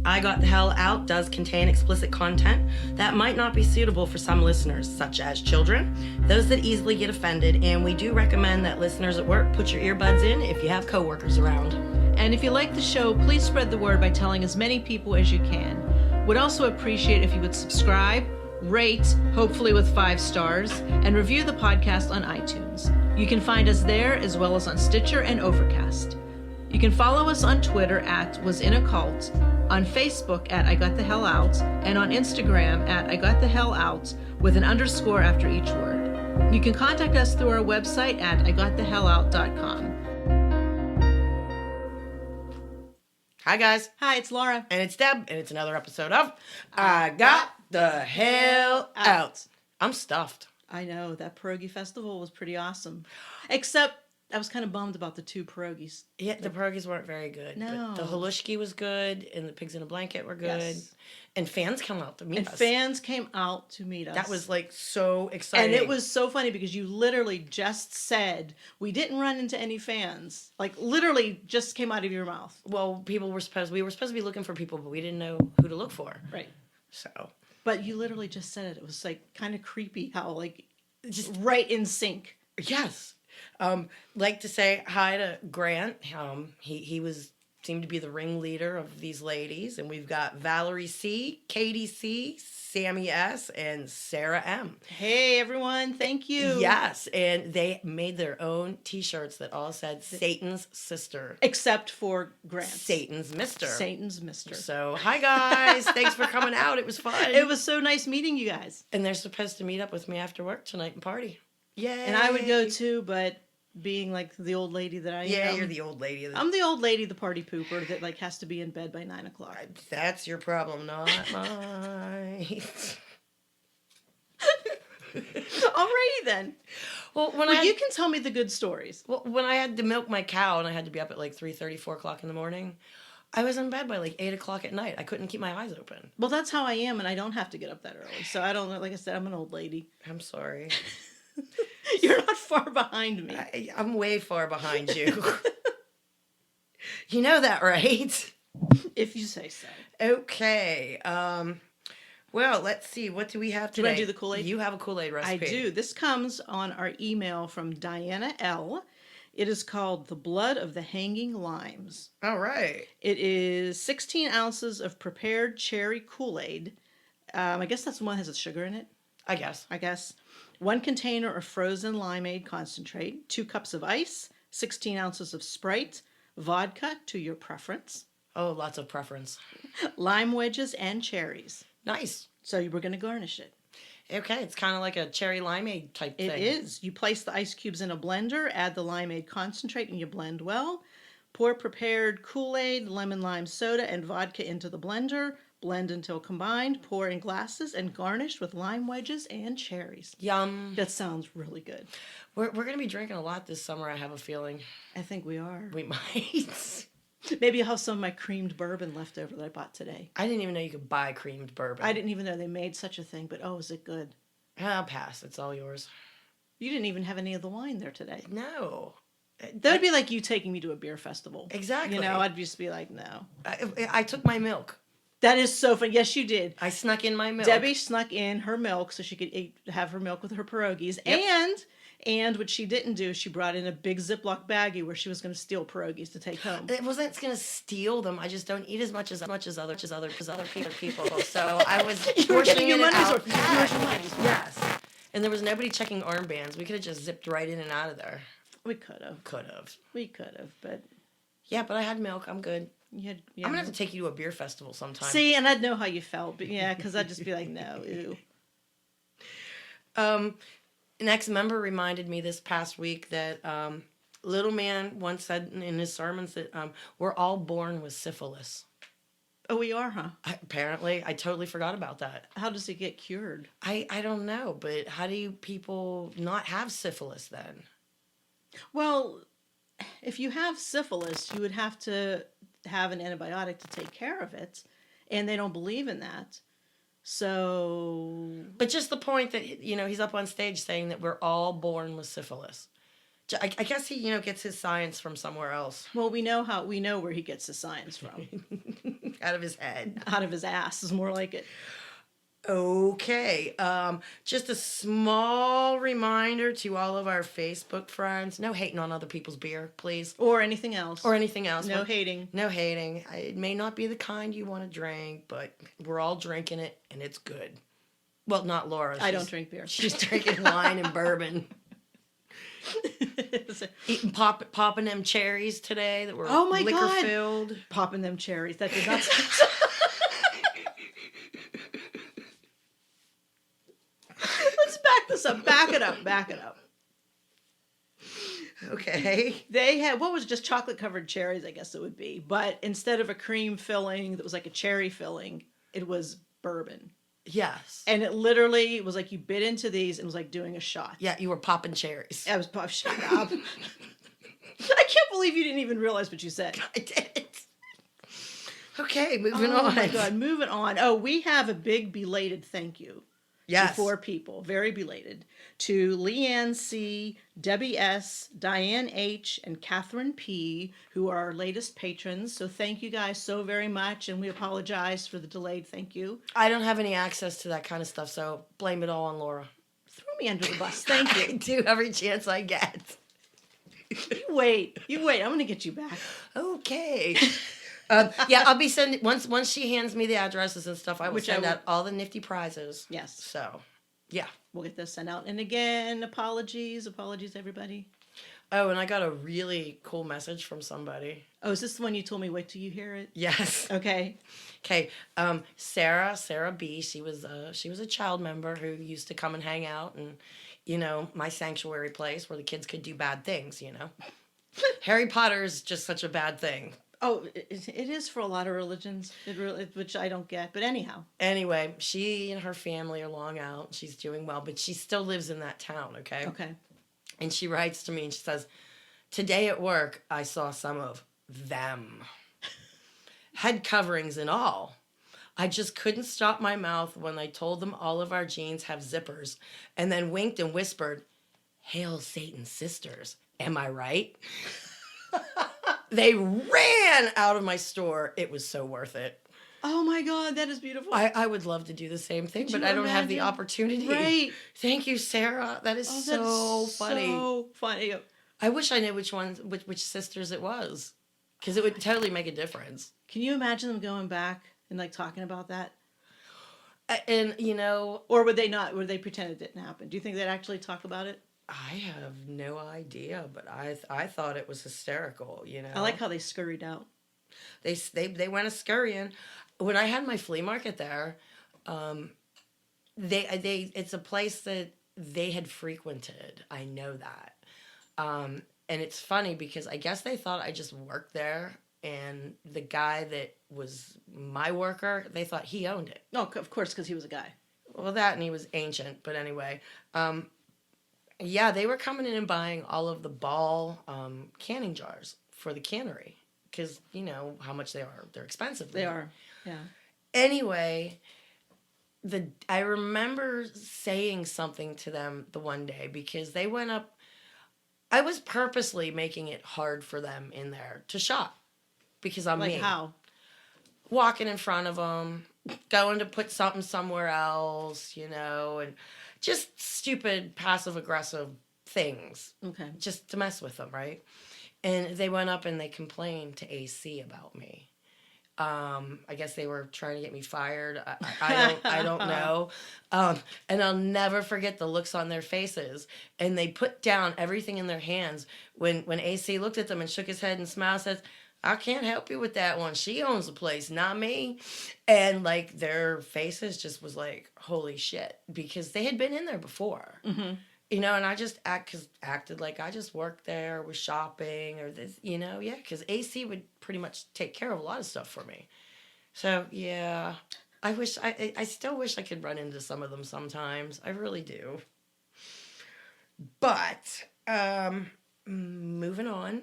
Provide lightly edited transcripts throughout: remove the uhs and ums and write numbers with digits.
I Got the Hell Out does contain explicit content that might not be suitable for some listeners, such as children, those that easily get offended, and we do recommend that listeners at work put your earbuds in if you have coworkers around. And if you like the show, please spread the word by telling as many people as you can. Would also appreciate if you would subscribe, rate, hopefully with 5 stars, and review the podcast on iTunes. You can find us there as well as on Stitcher and Overcast. You can follow us on Twitter at WasInACult, on Facebook at I Got the Hell Out, and on Instagram at I Got the Hell Out with an underscore after each word. You can contact us through our website at IGotTheHellOut.com. Hi guys. Hi, it's Laura. And it's Deb, and it's another episode of I Got the Hell Out. I'm stuffed. I know, that pierogi festival was pretty awesome. Except I was kind of bummed about the 2 pierogies. Yeah, the pierogies weren't very good. No. But the halushki was good, and the pigs in a blanket were good. Yes. And fans came out to meet us. And fans came out to meet us. That was like so exciting. And it was so funny because you literally just said, we didn't run into any fans. Like literally just came out of your mouth. Well, we were supposed to be looking for people, but we didn't know who to look for. Right. So. But you literally just said it. It was like kind of creepy how like just right in sync. Yes. Like to say hi to Grant. He seemed to be the ringleader of these ladies, and we've got Valerie C, Katie C, Sammy S, and Sarah M. Hey everyone, thank you. Yes, and they made their own T-shirts that all said Satan's sister, except for Grant. Satan's Mister. Satan's Mister. So hi guys, thanks for coming out. It was fun. It was so nice meeting you guys. And they're supposed to meet up with me after work tonight and party. Yay! And I would go too, but being like the old lady that I am. Yeah, you're the old lady. I'm the old lady, the party pooper that like has to be in bed by 9 o'clock. That's your problem, not mine. Alrighty then. Well, you can tell me the good stories. Well, when I had to milk my cow and I had to be up at like 3:30, 4 o'clock in the morning, I was in bed by like 8 o'clock at night. I couldn't keep my eyes open. Well, that's how I am, and I don't have to get up that early. So I don't know. Like I said, I'm an old lady. I'm sorry. You're not far behind me. I'm way far behind you. You know that, right? If you say so. Okay. Well, let's see. What do we have today? Do I do the Kool-Aid? You have a Kool-Aid recipe. I do. This comes on our email from Diana L. It is called The Blood of the Hanging Limes. All right. It is 16 ounces of prepared cherry Kool-Aid. I guess that's the one that has the sugar in it. I guess. 1 container of frozen limeade concentrate, 2 cups of ice, 16 ounces of Sprite, vodka to your preference. Oh, lots of preference. Lime wedges and cherries. Nice. So we're going to garnish it. Okay, it's kind of like a cherry limeade type thing. It is. You place the ice cubes in a blender, add the limeade concentrate, and you blend well. Pour prepared Kool-Aid, lemon lime soda, and vodka into the blender. Blend until combined, pour in glasses, and garnish with lime wedges and cherries. Yum. That sounds really good. We're going to be drinking a lot this summer, I have a feeling. I think we are. We might. Maybe I'll have some of my creamed bourbon left over that I bought today. I didn't even know you could buy creamed bourbon. I didn't even know they made such a thing, but oh, is it good? I'll pass. It's all yours. You didn't even have any of the wine there today. No. That would be like you taking me to a beer festival. Exactly. You know, I'd just be like, no. I took my milk. That is so funny. Yes, you did. I snuck in my milk. Debbie snuck in her milk so she could have her milk with her pierogies. Yep. And what she didn't do, she brought in a big Ziploc baggie where she was going to steal pierogies to take home. It wasn't going to steal them. I just don't eat as much as other people. So I was portioning it out. Yes. And there was nobody checking armbands. We could have just zipped right in and out of there. We could have. We could have, but... Yeah, but I had milk. I'm good. I'm going to have to take you to a beer festival sometime. See, and I'd know how you felt. But yeah, because I'd just be like, no, ew. An ex-member reminded me this past week that Little Man once said in his sermons that we're all born with syphilis. Oh, we are, huh? Apparently. I totally forgot about that. How does it get cured? I don't know, but how do people not have syphilis then? Well, if you have syphilis, you would have to have an antibiotic to take care of it, and they don't believe in that. So... But just the point that, he's up on stage saying that we're all born with syphilis. I guess he, gets his science from somewhere else. Well, we know where he gets his science from. out of his head. Out of his ass is more like it. Okay. Just a small reminder to all of our Facebook friends. No hating on other people's beer, please. Or anything else. Or anything else. No hating. No hating. It may not be the kind you want to drink, but we're all drinking it, and it's good. Well, not Laura. I don't drink beer. She's drinking wine and bourbon. Popping them cherries today that were liquor filled. Popping them cherries. That did not. Let's back this up. Back it up. Back it up. Okay. They had, what was it, just chocolate covered cherries, I guess it would be. But instead of a cream filling that was like a cherry filling, it was bourbon. Yes. And it literally was like you bit into these and it was like doing a shot. Yeah, you were popping cherries. I was shut up. I can't believe you didn't even realize what you said. I did. Okay, moving on. Oh my God, moving on. Oh, we have a big belated thank you. Yes. To 4 people, very belated. To Leanne C., Debbie S., Diane H., and Catherine P., who are our latest patrons. So thank you guys so very much, and we apologize for the delayed thank you. I don't have any access to that kind of stuff, so blame it all on Laura. Throw me under the bus. Thank you. I do every chance I get. You wait. I'm going to get you back. Okay. Yeah, I'll be sending once she hands me the addresses and stuff. I will send out all the nifty prizes. Yes. So, yeah, we'll get those sent out. And again, apologies, everybody. Oh, and I got a really cool message from somebody. Oh, is this the one you told me? Wait till you hear it. Yes. Okay. Okay. Sarah B. She was a child member who used to come and hang out, and my sanctuary place where the kids could do bad things. Harry Potter is just such a bad thing. Oh, it is for a lot of religions, which I don't get. But anyhow. Anyway, she and her family are long out. She's doing well, but she still lives in that town, okay? Okay. And she writes to me and she says, "Today at work, I saw some of them. Head coverings and all. I just couldn't stop my mouth when I told them all of our jeans have zippers, and then winked and whispered, 'Hail Satan's sisters. Am I right?' They ran out of my store. It was so worth it." Oh my God, that is beautiful. I would love to do the same thing, but I don't have the opportunity. Right. Thank you, Sarah. That is so funny. So funny. I wish I knew which sisters it was, because it would totally make a difference. Can you imagine them going back and like talking about that? And or would they not? Would they pretend it didn't happen? Do you think they'd actually talk about it? I have no idea, but I thought it was hysterical. I like how they scurried out. They went a scurrying. When I had my flea market there, it's a place that they had frequented. I know that, and it's funny because I guess they thought I just worked there, and the guy that was my worker, they thought he owned it. Oh, of course, because he was a guy. Well, that and he was ancient, but anyway. Yeah, they were coming in and buying all of the Ball canning jars for the cannery because you know how much they are. They're expensive. They are, yeah. Anyway, I remember saying something to them the one day because they went up. I was purposely making it hard for them in there to shop because I'm like me. How? Walking in front of them, going to put something somewhere else, and just stupid passive-aggressive things. Okay. Just to mess with them, right? And they went up and they complained to AC about me. I guess they were trying to get me fired. I don't know. And I'll never forget the looks on their faces. And they put down everything in their hands when AC looked at them and shook his head and smiled and says, "I can't help you with that one. She owns the place, not me." And like their faces just was like, holy shit, because they had been in there before. Mm-hmm. And I just acted like I just worked there, was shopping or this, yeah, because AC would pretty much take care of a lot of stuff for me. So yeah, I still wish I could run into some of them sometimes. I really do. But moving on.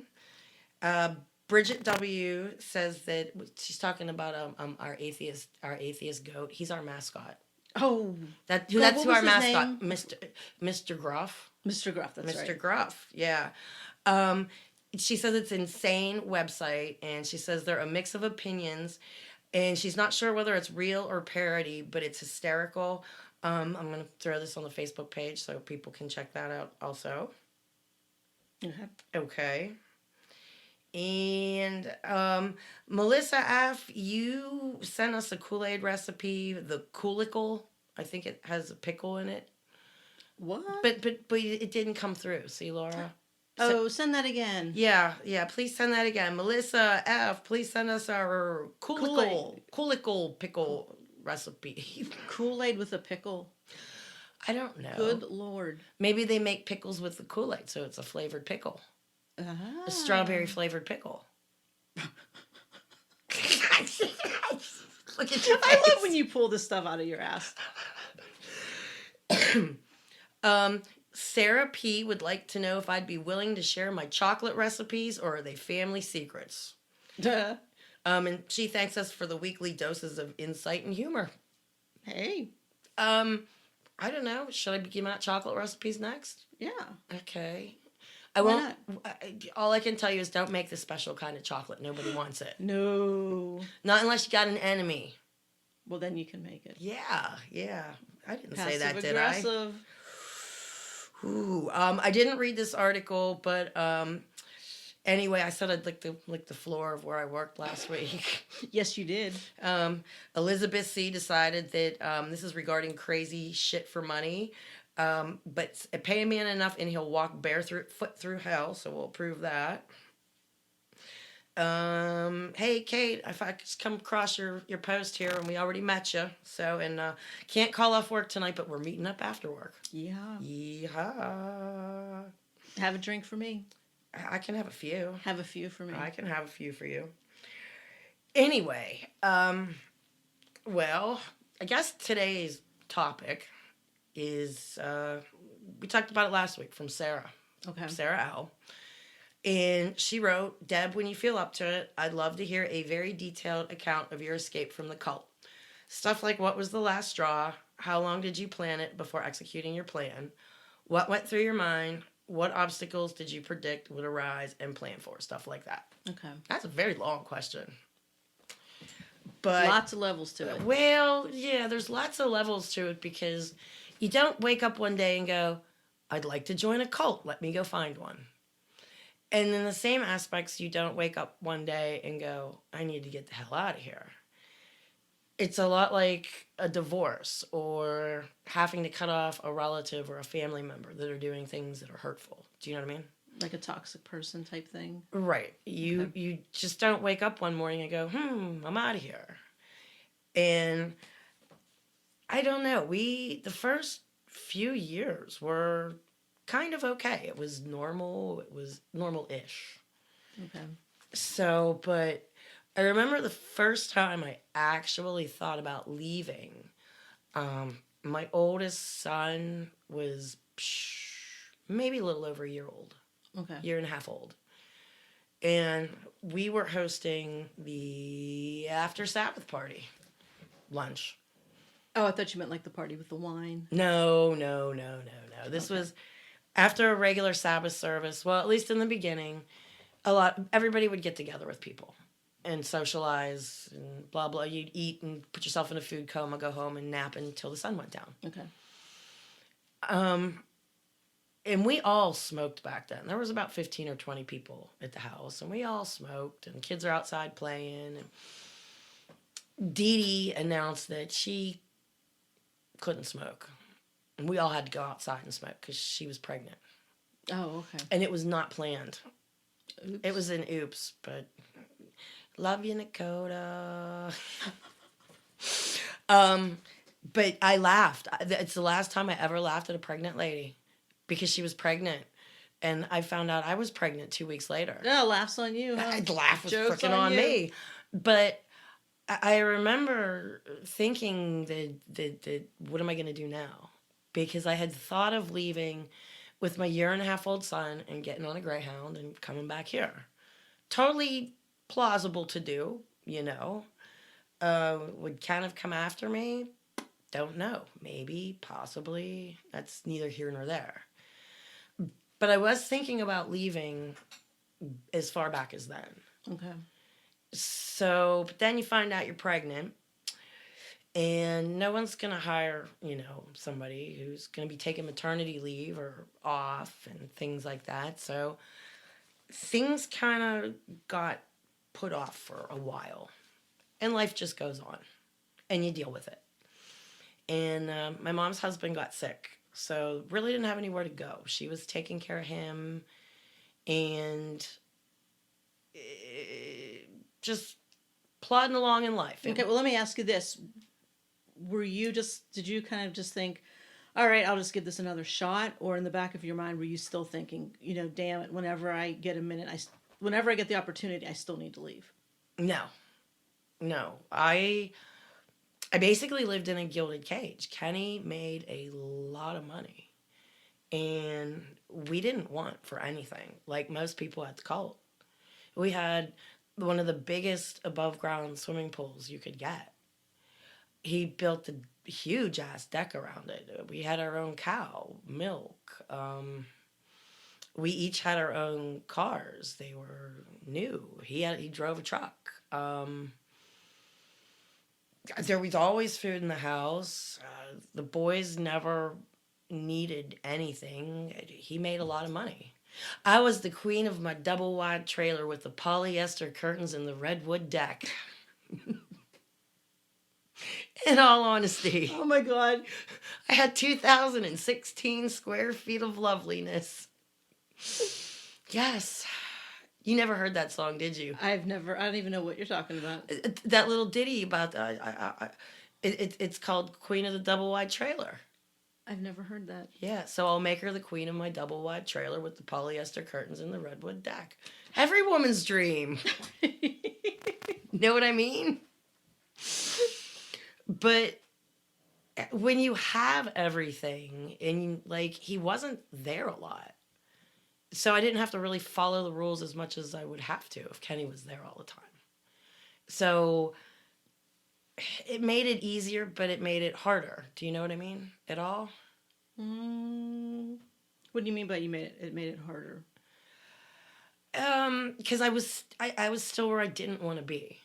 Bridget W. says that she's talking about our atheist goat. He's our mascot. Oh, that's who our mascot, Mr. Gruff. Mr. Gruff, that's right. Mr. Gruff, yeah. She says it's an insane website, and she says they're a mix of opinions and she's not sure whether it's real or parody, but it's hysterical. I'm going to throw this on the Facebook page so people can check that out also. Okay. Okay. And Melissa F., you sent us a Kool-Aid recipe, the Koolickle. I think it has a pickle in it. What? But it didn't come through. See, Laura? Oh, send that again. Yeah. Please send that again. Melissa F., please send us our Koolickle pickle recipe. Kool-Aid with a pickle. I don't know. Good Lord. Maybe they make pickles with the Kool-Aid, so it's a flavored pickle. Ah. A strawberry flavored pickle. Look at your face. I love when you pull this stuff out of your ass. Sarah P. would like to know if I'd be willing to share my chocolate recipes or are they family secrets? Duh. And she thanks us for the weekly doses of insight and humor. Hey. I don't know. Should I be giving out chocolate recipes next? Yeah. Okay. I Why won't. All I can tell you is don't make the special kind of chocolate. Nobody wants it. No. Not unless you got an enemy. Well, then you can make it. Yeah. I didn't say Passive that, did I? aggressive. Ooh. I didn't read this article, but anyway, I said I'd lick the floor of where I worked last week. Yes, you did. Elizabeth C. decided that this is regarding crazy shit for money. But pay a man enough and he'll walk barefoot through hell, so we'll prove that. Hey, Kate, if I just come across your post here, and we already met you, so, and can't call off work tonight, but we're meeting up after work. Yeah. Yeehaw. Have a drink for me. I can have a few. Have a few for me. I can have a few for you. Anyway, well, I guess today's topic is, we talked about it last week from Sarah. Okay. Sarah L. And she wrote, Deb, when you feel up to it, I'd love to hear a very detailed account of your escape from the cult. Stuff like what was the last straw? How long did you plan it before executing your plan? What went through your mind? What obstacles did you predict would arise and plan for? Stuff like that. Okay. That's a very long question. But lots of levels to it. Well, yeah, there's lots of levels to it because you don't wake up one day and go, I'd like to join a cult. Let me go find one. And in the same aspects, you don't wake up one day and go, I need to get the hell out of here. It's a lot like a divorce or having to cut off a relative or a family member that are doing things that are hurtful. Do you know what I mean? Like a toxic person type thing? Right. You just don't wake up one morning and go, I'm out of here. And I don't know. The first few years were kind of okay. It was normal. It was normal-ish. Okay. So, but I remember the first time I actually thought about leaving. My oldest son was maybe a little over a year old. Okay. Year and a half old. And we were hosting the after Sabbath party lunch. Oh, I thought you meant like the party with the wine. No. This was after a regular Sabbath service. Well, at least in the beginning, everybody would get together with people and socialize and blah, blah. You'd eat and put yourself in a food coma, go home and nap until the sun went down. Okay. And we all smoked back then. There was about 15 or 20 people at the house, and we all smoked, and kids are outside playing. And Dee Dee announced that she couldn't smoke. And we all had to go outside and smoke because she was pregnant. Oh, okay. And it was not planned. Oops. It was an oops, but love you, Nakota. But I laughed. It's the last time I ever laughed at a pregnant lady because she was pregnant. And I found out I was pregnant 2 weeks later. Oh, laughs on you, huh? The laugh was Joke's freaking on you. me. But I remember thinking that what am I going to do now? Because I had thought of leaving with my year-and-a-half-old son and getting on a Greyhound and coming back here. Totally plausible to do, you know. Would kind of come after me? Don't know. Maybe, possibly. That's neither here nor there. But I was thinking about leaving as far back as then. Okay. So, but then you find out you're pregnant, and no one's going to hire, somebody who's going to be taking maternity leave or off and things like that. So, things kind of got put off for a while, and life just goes on, and you deal with it. And my mom's husband got sick, so really didn't have anywhere to go. She was taking care of him, and just plodding along in life. Okay, well, let me ask you this. Did you kind of just think, all right, I'll just give this another shot? Or in the back of your mind, were you still thinking, damn it, whenever I get a minute, whenever I get the opportunity, I still need to leave? No. I basically lived in a gilded cage. Kenny made a lot of money, and we didn't want for anything like most people at the cult. We had one of the biggest above ground swimming pools you could get. He built a huge ass deck around it. We had our own cow, milk. We each had our own cars. They were new. He drove a truck. There was always food in the house. The boys never needed anything. He made a lot of money. I was the queen of my double wide trailer with the polyester curtains and the redwood deck. In all honesty. Oh my God. I had 2,016 square feet of loveliness. Yes. You never heard that song, did you? I don't even know what you're talking about. That little ditty about, it's called Queen of the Double Wide Trailer. I've never heard that. Yeah, so I'll make her the queen of my double wide trailer with the polyester curtains and the redwood deck. Every woman's dream. Know what I mean? But when you have everything, and he wasn't there a lot. So I didn't have to really follow the rules as much as I would have to if Kenny was there all the time. So it made it easier, but it made it harder. Do you know what I mean at all? What do you mean by it made it harder? Because I was still where I didn't want to be.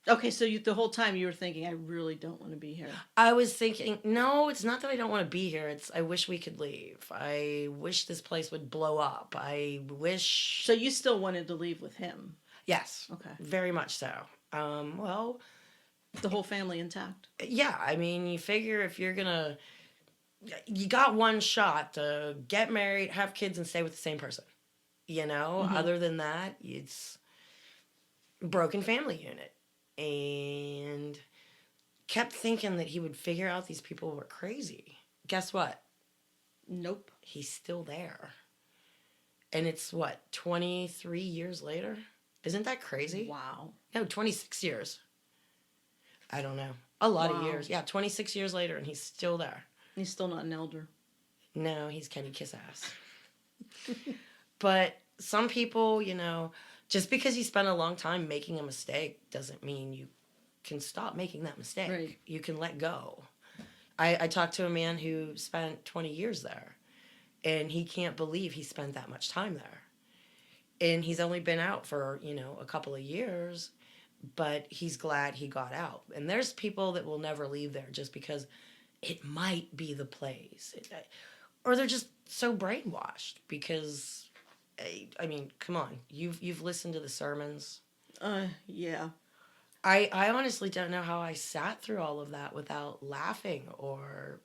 Okay, so the whole time you were thinking, I really don't want to be here. I was thinking, no, it's not that I don't want to be here. It's I wish we could leave. I wish this place would blow up. I wish. So you still wanted to leave with him? Yes. Okay. Very much so. Well, the whole family intact? Yeah. I mean, you figure if you're gonna, you got one shot to get married, have kids, and stay with the same person. Mm-hmm. Other than that, it's broken family unit. And kept thinking that he would figure out these people were crazy. Guess what? Nope. He's still there. And it's 23 years later? Isn't that crazy? Wow. No, 26 years. I don't know. A lot of years. Yeah, 26 years later, and he's still there. He's still not an elder. No, he's Kenny Kiss Ass. But some people, just because you spend a long time making a mistake doesn't mean you can stop making that mistake. Right. You can let go. I talked to a man who spent 20 years there, and he can't believe he spent that much time there. And he's only been out for, a couple of years, but he's glad he got out. And there's people that will never leave there just because it might be the place. Or they're just so brainwashed because... I mean, come on. You've listened to the sermons. Yeah. I honestly don't know how I sat through all of that without laughing or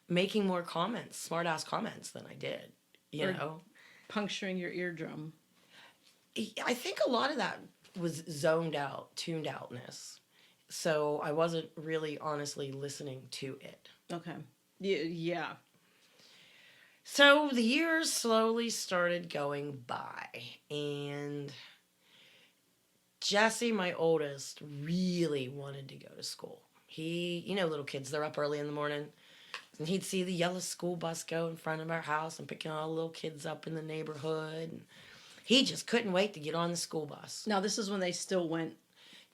making more comments, smart ass comments than I did. You know, puncturing your eardrum. I think a lot of that was zoned out, tuned outness. So I wasn't really honestly listening to it. Okay. Yeah. So the years slowly started going by, and Jesse, my oldest, really wanted to go to school. He, little kids, they're up early in the morning, and he'd see the yellow school bus go in front of our house and picking all the little kids up in the neighborhood. And he just couldn't wait to get on the school bus. Now, this is when they still went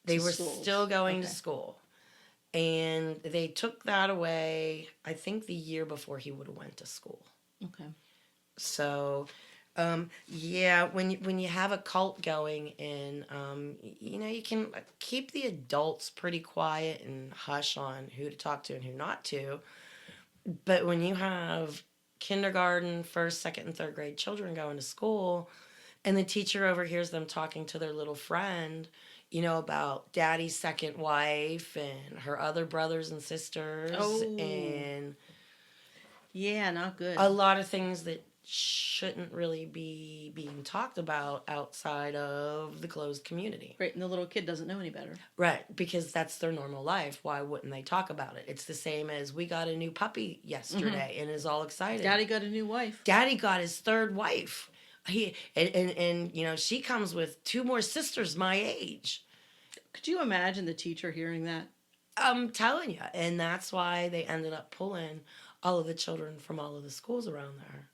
They were still going to school. And they took that away, I think, the year before he would have went to school. Okay. So Yeah, when you have a cult going in, you can keep the adults pretty quiet and hush on who to talk to and who not to. But when you have kindergarten, first, second, and third grade children going to school, and the teacher overhears them talking to their little friend, about daddy's second wife and her other brothers and sisters, Oh, and yeah, not good. a lot of things that shouldn't really be being talked about outside of the closed community. Right, and the little kid doesn't know any better. Right, because that's their normal life. Why wouldn't they talk about it? It's the same as we got a new puppy yesterday and is all excited. Daddy got a new wife. Daddy got his third wife. And she comes with two more sisters my age. Could you imagine the teacher hearing that? I'm telling you. And that's why they ended up pulling all of the children from all of the schools around there.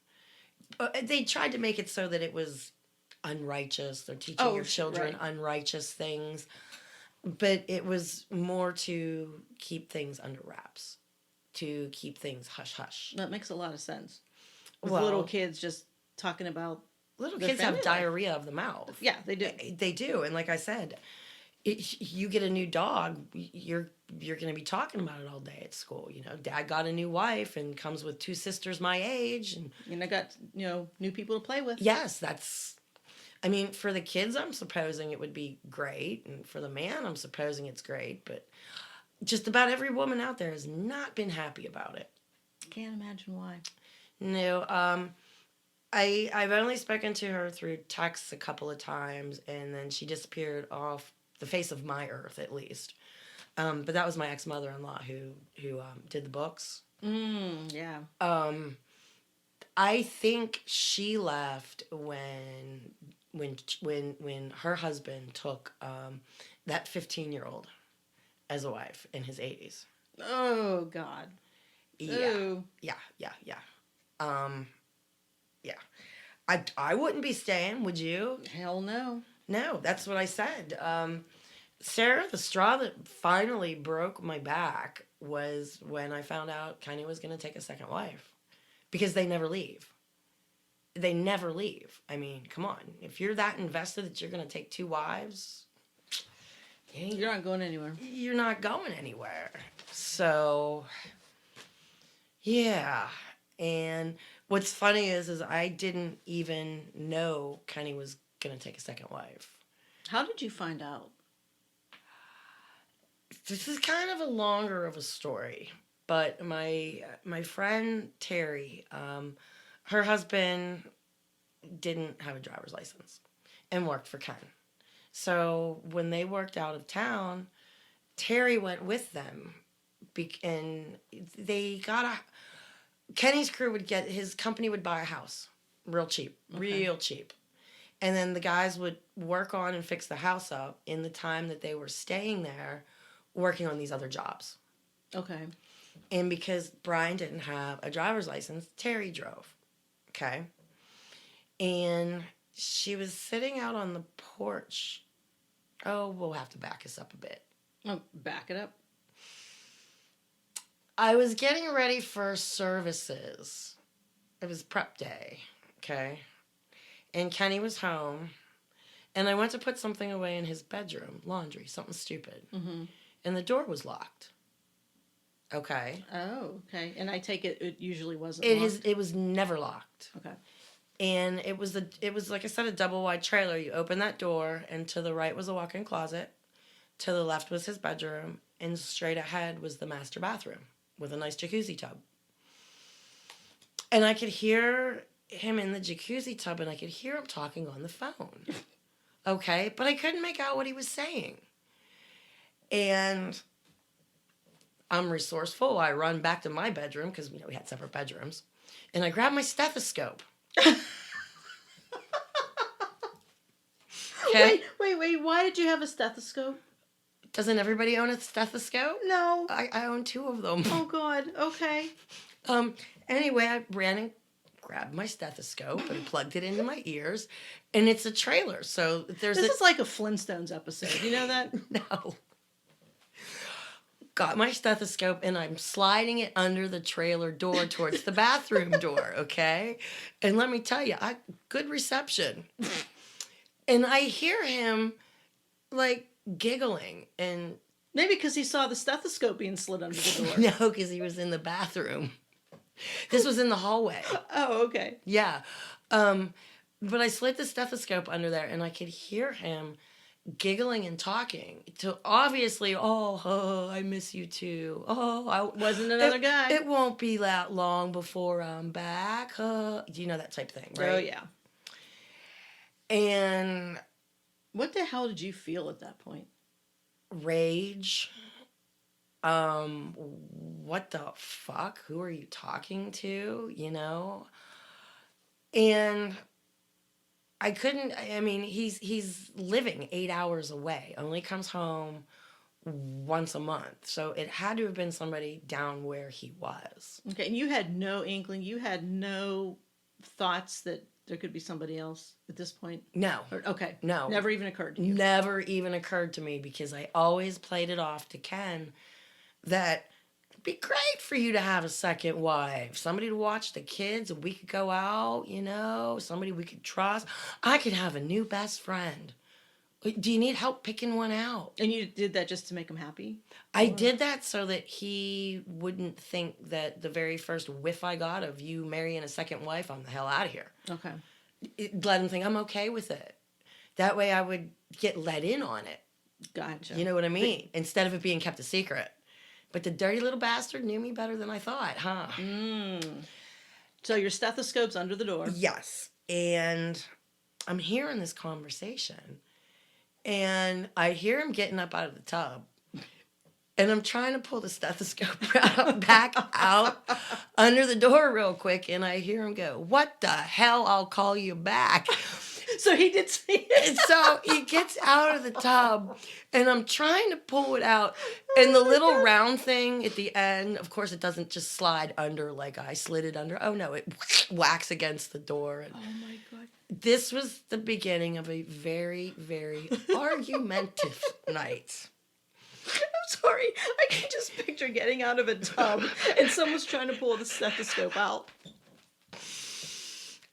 They tried to make it so that it was unrighteous. They're teaching your children unrighteous things. But it was more to keep things under wraps, to keep things hush-hush. That makes a lot of sense. With Well, little kids just talking about little their kids have family life. diarrhea of the mouth. Yeah, they do. They do. And like I said, you get a new dog, you're going to be talking about it all day at school. Dad got a new wife and comes with two sisters my age. And I got, new people to play with. Yes, for the kids, I'm supposing it would be great. And for the man, I'm supposing it's great. But just about every woman out there has not been happy about it. Can't imagine why. No, I've only spoken to her through texts a couple of times, and then she disappeared off the face of my earth, at least. But that was my ex-mother-in-law who did the books. Yeah. I think she left when her husband took that 15-year-old as a wife in his 80s. Oh God. Yeah. Ooh. Yeah. Yeah. I wouldn't be staying, would you? Hell no. No, that's what I said. Sarah, the straw that finally broke my back was when I found out Kenny was going to take a second wife. Because they never leave. They never leave. I mean, come on. If you're that invested that you're going to take two wives, You're not going anywhere. you're not going anywhere. So, yeah. And what's funny is I didn't even know Kenny was going to take a second wife. How did you find out? This is kind of a longer of a story, but my friend Terry, her husband didn't have a driver's license and worked for Ken. So when they worked out of town, Terry went with them, and they got Kenny's crew his company would buy a house real cheap, real cheap. And then the guys would work on and fix the house up in the time that they were staying there, working on these other jobs. Okay. And because Brian didn't have a driver's license, Terry drove. Okay. And she was sitting out on the porch. Oh, we'll have to back us up a bit. Oh, back it up. I was getting ready for services. It was prep day. Okay. And Kenny was home. And I went to put something away in his bedroom, laundry, something stupid. Mm-hmm. And the door was locked. Okay. Oh, okay. And I take it usually wasn't locked? It was never locked. Okay. And it was like I said, a double wide trailer. You open that door, and to the right was a walk-in closet, to the left was his bedroom, and straight ahead was the master bathroom with a nice jacuzzi tub. And I could hear him in the jacuzzi tub, and I could hear him talking on the phone. Okay, but I couldn't make out what he was saying. And I'm resourceful. I run back to my bedroom because we had separate bedrooms, and I grab my stethoscope. Okay. Wait. Why did you have a stethoscope? Doesn't everybody own a stethoscope? No. I own two of them. Oh, God. Okay. Anyway, I ran and grabbed my stethoscope and plugged it into my ears, and it's a trailer. So This is like a Flintstones episode. You know that? No. got my stethoscope and I'm sliding it under the trailer door towards the bathroom door, okay? And let me tell you, good reception. And I hear him like giggling and Maybe because he saw the stethoscope being slid under the door. no, because he was in the bathroom. This was in the hallway. Oh, okay. Yeah. But I slid the stethoscope under there and I could hear him giggling and talking to obviously, oh, I miss you too. Oh, I Wasn't another guy. It won't be that long before I'm back. Do you know that type of thing, right? Oh, yeah. And what the hell did you feel at that point? Rage. What the fuck? Who are you talking to? You know? And I couldn't, I mean, he's living 8 hours away, only comes home once a month. So it had to have been somebody down where he was. Okay, and you had no inkling, you had no thoughts that there could be somebody else at this point? No. Okay. No. Never even occurred to you? Never even occurred to me because I always played it off to Ken that it'd be great for you to have a second wife. Somebody to watch the kids and we could go out, you know, somebody we could trust. I could have a new best friend. Do you need help picking one out? And you did that just to make him happy? I did that so that he wouldn't think that the very first whiff I got of you marrying a second wife, I'm the hell out of here. Okay. Let him think I'm okay with it. That way I would get let in on it. Gotcha. You know what I mean? Instead of it being kept a secret. But the dirty little bastard knew me better than I thought, huh? So your stethoscope's under the door. Yes. And I'm hearing this conversation. And I hear him getting up out of the tub. And I'm trying to pull the stethoscope back out under the door real quick. And I hear him go, "What the hell? I'll call you back." So he did see it. And so he gets out of the tub. And I'm trying to pull it out. And the little round thing at the end, of course, it doesn't just slide under like I slid it under. Oh, no, it whacks against the door. And oh, my God. this was the beginning of a very, very argumentative night. I'm sorry. I can just picture getting out of a tub and someone's trying to pull the stethoscope out.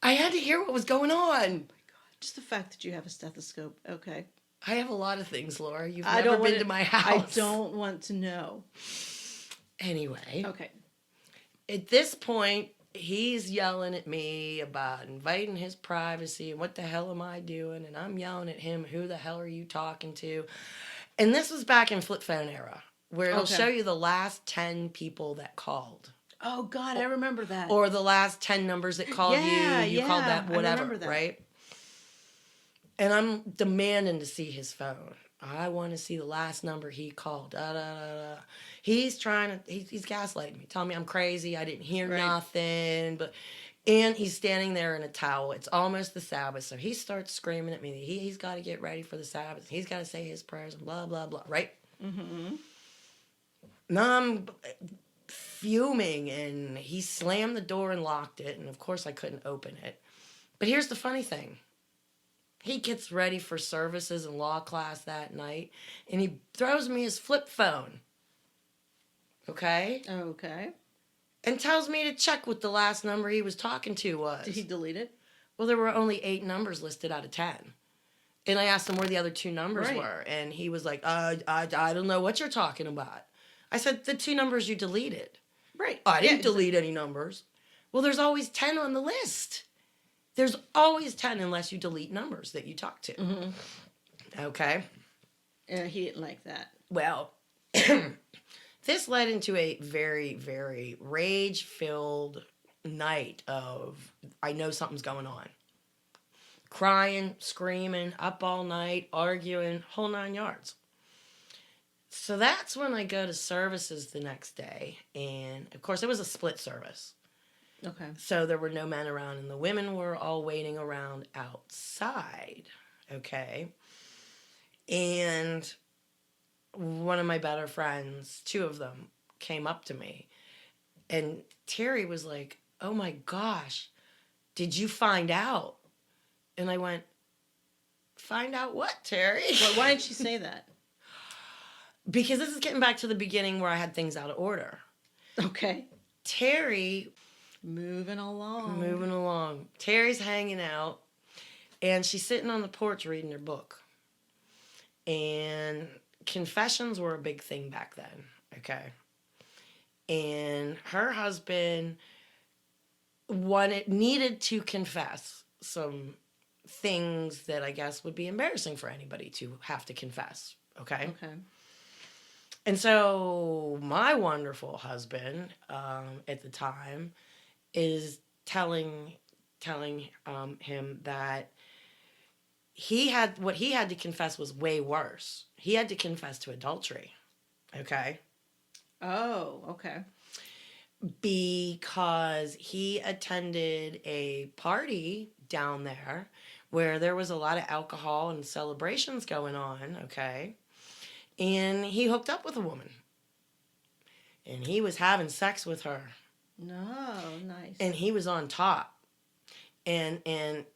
I had to hear what was going on. Just the fact that you have a stethoscope. Okay. I have a lot of things, Laura. You've never been to my house. I don't want to know. Anyway. Okay. At this point, he's yelling at me about invading his privacy and what the hell am I doing? And I'm yelling at him, who the hell are you talking to? And this was back in flip phone era, where it'll show you the last 10 people that called. Oh, God, I remember that. Or the last 10 numbers that called you called that, whatever, I remember that. right? And I'm demanding to see his phone. I want to see the last number he called. Da, da, da, da. He's trying to, he's gaslighting me, telling me I'm crazy, I didn't hear nothing. And he's standing there in a towel. It's almost the Sabbath, so he starts screaming at me. He's got to get ready for the Sabbath. He's got to say his prayers and blah, blah, blah, right? Mm-hmm. Now I'm fuming, and he slammed the door and locked it, and of course I couldn't open it. But here's the funny thing. He gets ready for services in law class that night, and he throws me his flip phone. Okay? Okay. And tells me to check what the last number he was talking to was. Did he delete it? Well, there were only 8 numbers listed out of 10. And I asked him where the other 2 numbers were, and he was like, I don't know what you're talking about. I said, the 2 numbers you deleted. Right. I didn't delete any numbers. Well, there's always 10 on the list. There's always 10 unless you delete numbers that you talk to. Mm-hmm. Okay? And he didn't like that. Well, this led into a very, very rage-filled night of, I know something's going on. Crying, screaming, up all night, arguing, whole 9 yards. So that's when I go to services the next day. And, of course, it was a split service. Okay. So there were no men around, and the women were all waiting around outside. Okay? And one of my better friends, 2 of them, came up to me. And Terry was like, "Oh my gosh, did you find out?" And I went, "Find out what, Terry?" Well, why did she say that? Because this is getting back to the beginning where I had things out of order. Okay. Terry, Moving along. moving along. Terry's hanging out, and she's sitting on the porch reading her book. And confessions were a big thing back then, okay? And her husband needed to confess some things that I guess would be embarrassing for anybody to have to confess, okay? Okay. And so my wonderful husband at the time is telling him that what he had to confess was way worse. He had to confess to adultery. Okay? Oh, okay. Because he attended a party down there where there was a lot of alcohol and celebrations going on, okay? And he hooked up with a woman. And he was having sex with her. No, nice. And he was on top. And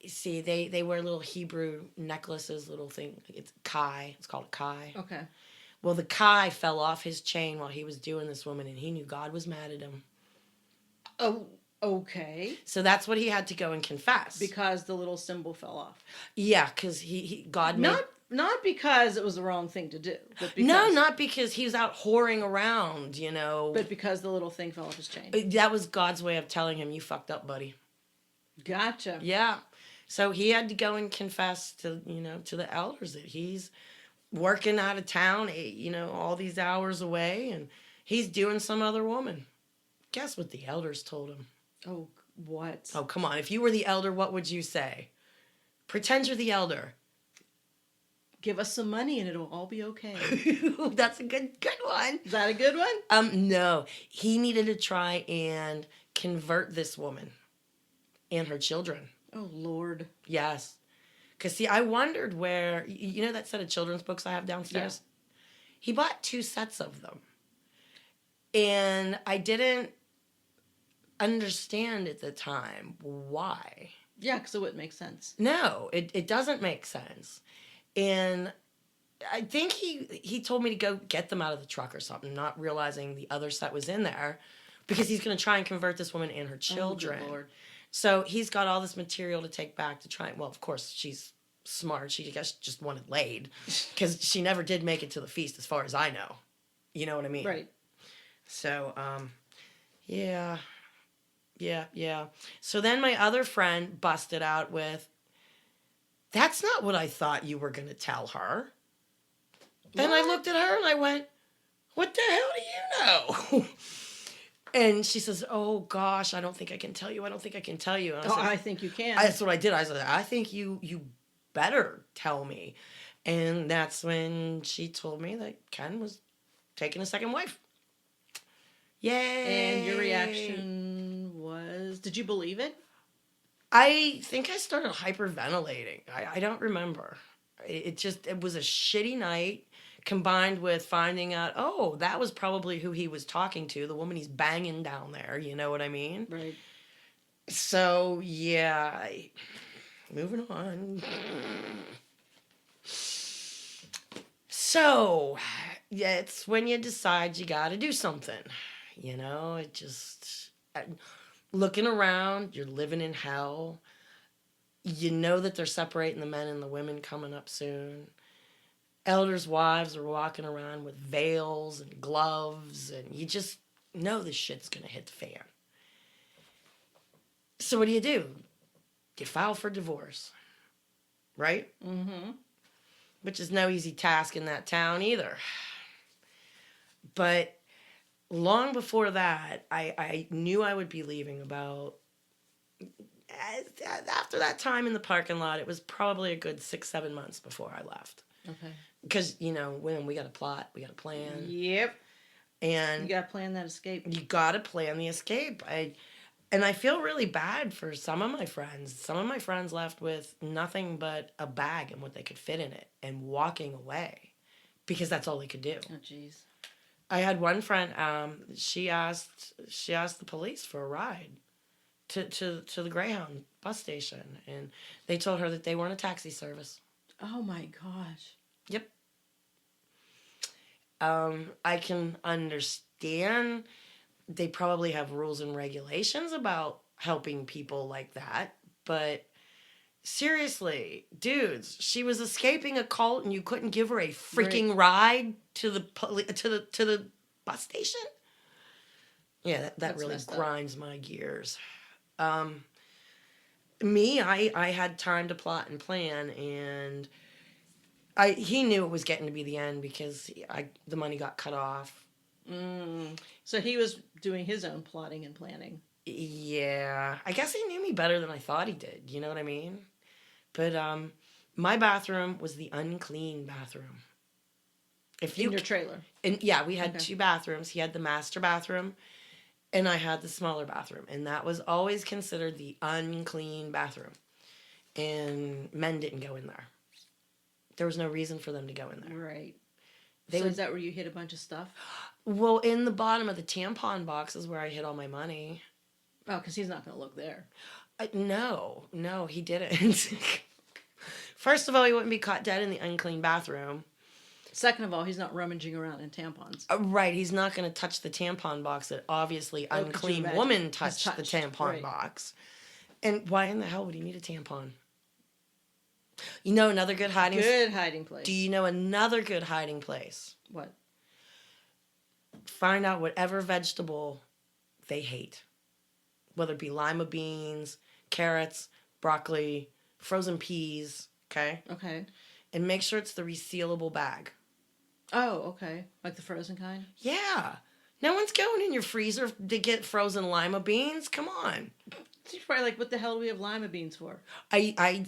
see, they wear little Hebrew necklaces, little thing. It's kai. It's called a kai. Okay. Well, the kai fell off his chain while he was doing this woman, and he knew God was mad at him. Oh, okay. So that's what he had to go and confess. Because the little symbol fell off. Yeah, because God made... Not because it was the wrong thing to do. But because, No, not because he was out whoring around, you know. But because the little thing fell off his chain. That was God's way of telling him, you fucked up, buddy. Gotcha. Yeah. So he had to go and confess to the elders that he's working out of town, all these hours away, and he's doing some other woman. Guess what the elders told him? Oh, what? Oh, come on. If you were the elder, what would you say? Pretend you're the elder. Give us some money and it'll all be okay. That's a good one. Is that a good one? No. He needed to try and convert this woman and her children. Oh, Lord. Yes. Because, see, I wondered where, you know that set of children's books I have downstairs? Yeah. He bought 2 sets of them. And I didn't understand at the time why. Yeah, because it wouldn't make sense. No, it doesn't make sense. And I think he told me to go get them out of the truck or something, not realizing the other set was in there, because he's going to try and convert this woman and her children. Oh, Lord. So he's got all this material to take back to try. Well, of course, she's smart. She just wanted laid, because she never did make it to the feast, as far as I know. You know what I mean? Right. So, yeah. So then my other friend busted out with, "That's not what I thought you were going to tell her." And I looked at her and I went, "What the hell do you know?" And she says, "Oh, gosh, I don't think I can tell you. I don't think I can tell you." And I said, I think you can. That's what I did. I said, "I think you better tell me." And that's when she told me that Ken was taking a second wife. Yay! And your reaction was, did you believe it? I think I started hyperventilating. I don't remember. It was a shitty night, combined with finding out, oh, that was probably who he was talking to, the woman he's banging down there, you know what I mean? Right. So, yeah, moving on. So, yeah, it's when you decide you gotta do something. You know, looking around, you're living in hell. You know that they're separating the men and the women coming up soon. Elders' wives are walking around with veils and gloves, and you just know this shit's gonna hit the fan. So what do? You file for divorce, right? Mm-hmm. Which is no easy task in that town either. But long before that, I knew I would be leaving about... After that time in the parking lot, it was probably a good 6-7 months before I left. Okay. Because, when we got a plot, we got a plan. Yep. And you got to plan that escape. You got to plan the escape. And I feel really bad for some of my friends. Some of my friends left with nothing but a bag and what they could fit in it and walking away because that's all they could do. Oh, jeez. I had one friend, she asked the police for a ride to the Greyhound bus station, and they told her that they weren't a taxi service. Oh my gosh. Yep. I can understand they probably have rules and regulations about helping people like that, but seriously, dudes, she was escaping a cult and you couldn't give her a freaking ride to the to the bus station? Yeah, that really grinds my gears. Me, I had time to plot and plan, and he knew it was getting to be the end because the money got cut off. So he was doing his own plotting and planning. Yeah, I guess he knew me better than I thought he did. You know what I mean? But my bathroom was the unclean bathroom. In your trailer? And yeah, we had two bathrooms. He had the master bathroom, and I had the smaller bathroom, and that was always considered the unclean bathroom. And men didn't go in there. There was no reason for them to go in there. Right. Is that where you hid a bunch of stuff? Well, in the bottom of the tampon box is where I hid all my money. Oh, because he's not going to look there. No, he didn't. First of all, he wouldn't be caught dead in the unclean bathroom. Second of all, he's not rummaging around in tampons. Right, he's not going to touch the tampon box that obviously unclean woman touched the tampon box. And why in the hell would he need a tampon? You know another good hiding place. Do you know another good hiding place? What? Find out whatever vegetable they hate. Whether it be lima beans, carrots, broccoli, frozen peas, okay? Okay. And make sure it's the resealable bag. Oh, okay. Like the frozen kind? Yeah. No one's going in your freezer to get frozen lima beans. Come on. She's probably like, what the hell do we have lima beans for? I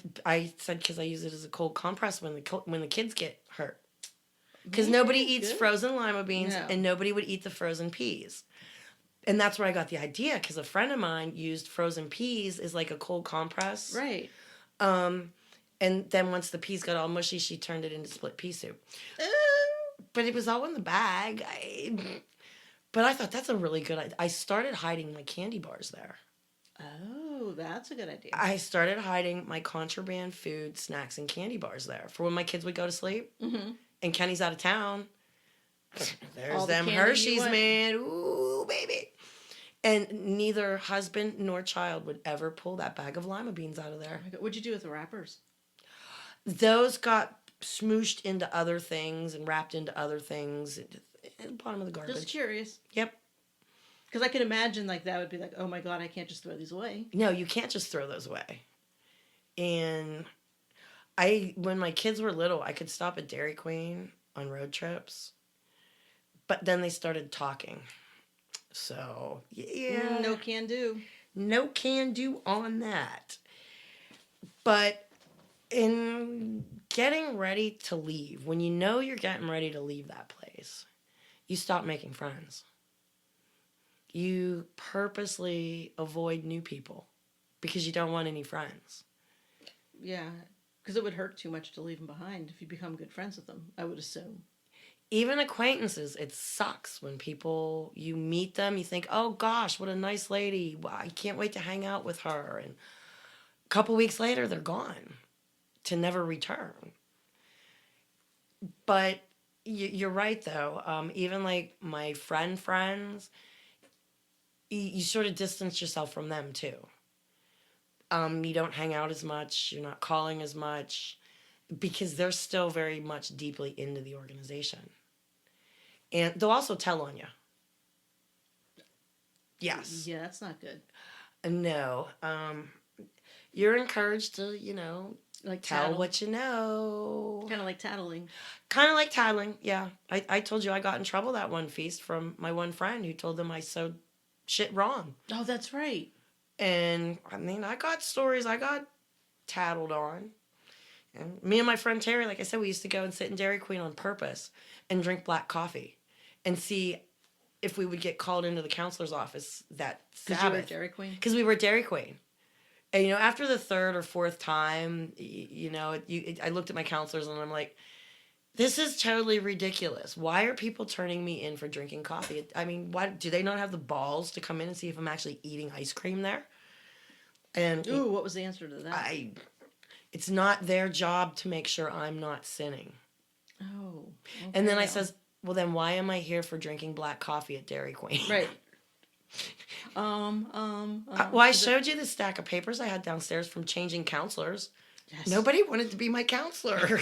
said because I use it as a cold compress when the kids get hurt. Because nobody eats frozen lima beans and nobody would eat the frozen peas. And that's where I got the idea because a friend of mine used frozen peas as like a cold compress. Right. And then once the peas got all mushy, she turned it into split pea soup. But it was all in the bag. But I thought that's a really good idea. I started hiding my candy bars there. Oh, that's a good idea. I started hiding my contraband food, snacks, and candy bars there for when my kids would go to sleep. Mm-hmm. And Kenny's out of town. There's them Hershey's, man. Ooh, baby. And neither husband nor child would ever pull that bag of lima beans out of there. Oh, what'd you do with the wrappers? Those got smooshed into other things and wrapped into other things at the bottom of the garbage. Just curious. Yep. Because I can imagine like that would be like, oh my God, I can't just throw these away. No, you can't just throw those away. And when my kids were little, I could stop at Dairy Queen on road trips. But then they started talking. So, yeah. No can do. No can do on that. But in getting ready to leave, when you know you're getting ready to leave that place, you stop making friends. You purposely avoid new people because you don't want any friends. Yeah, because it would hurt too much to leave them behind if you become good friends with them, I would assume. Even acquaintances, it sucks when you meet them, you think, oh gosh, what a nice lady. Wow, I can't wait to hang out with her. And a couple weeks later, they're gone to never return. But you're right, though. Even like my friends, you sort of distance yourself from them, too. You don't hang out as much. You're not calling as much because they're still very much deeply into the organization. And they'll also tell on you. Yes. Yeah, that's not good. No. You're encouraged to, like tell what you know. Kind of like tattling. Kind of like tattling, yeah. I told you I got in trouble that one feast from my one friend who told them I sewed shit wrong. Oh, that's right. And, I mean, I got stories I got tattled on. And me and my friend Terry, like I said, we used to go and sit in Dairy Queen on purpose and drink black coffee and see if we would get called into the counselor's office that Sabbath. Because you were at Dairy Queen? Because we were at Dairy Queen. And, after the third or fourth time, I looked at my counselors and I'm like, this is totally ridiculous. Why are people turning me in for drinking coffee? I mean, why do they not have the balls to come in and see if I'm actually eating ice cream there? And ooh, what was the answer to that? It's not their job to make sure I'm not sinning. Oh. Okay. And then I says, Well, then why am I here for drinking black coffee at Dairy Queen? Right. Well, I showed you the stack of papers I had downstairs from changing counselors. Yes. Nobody wanted to be my counselor.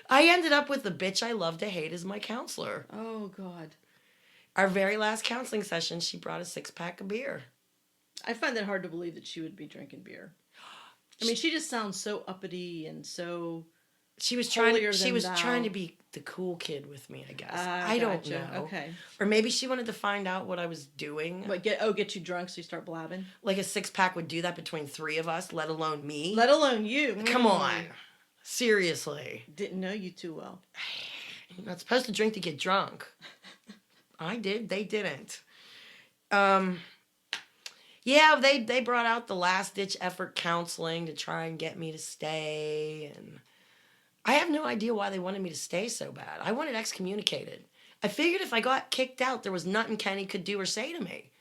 I ended up with the bitch I love to hate as my counselor. Oh, God. Our very last counseling session, she brought a 6-pack of beer. I find that hard to believe that she would be drinking beer. I mean, she just sounds so uppity and so She was trying holier to, she than was thou. trying to be the cool kid with me, I guess. I don't Gotcha. know. Okay. Or maybe she wanted to find out what I was doing. But get you drunk so you start blabbing? Like a 6-pack would do that between 3 of us, let alone me. Let alone you. Come on. Seriously. Didn't know you too well. You're not supposed to drink to get drunk. I did. They didn't. Yeah, they brought out the last ditch effort counseling to try and get me to stay, and I have no idea why they wanted me to stay so bad. I wanted excommunicated. I figured if I got kicked out, there was nothing Kenny could do or say to me.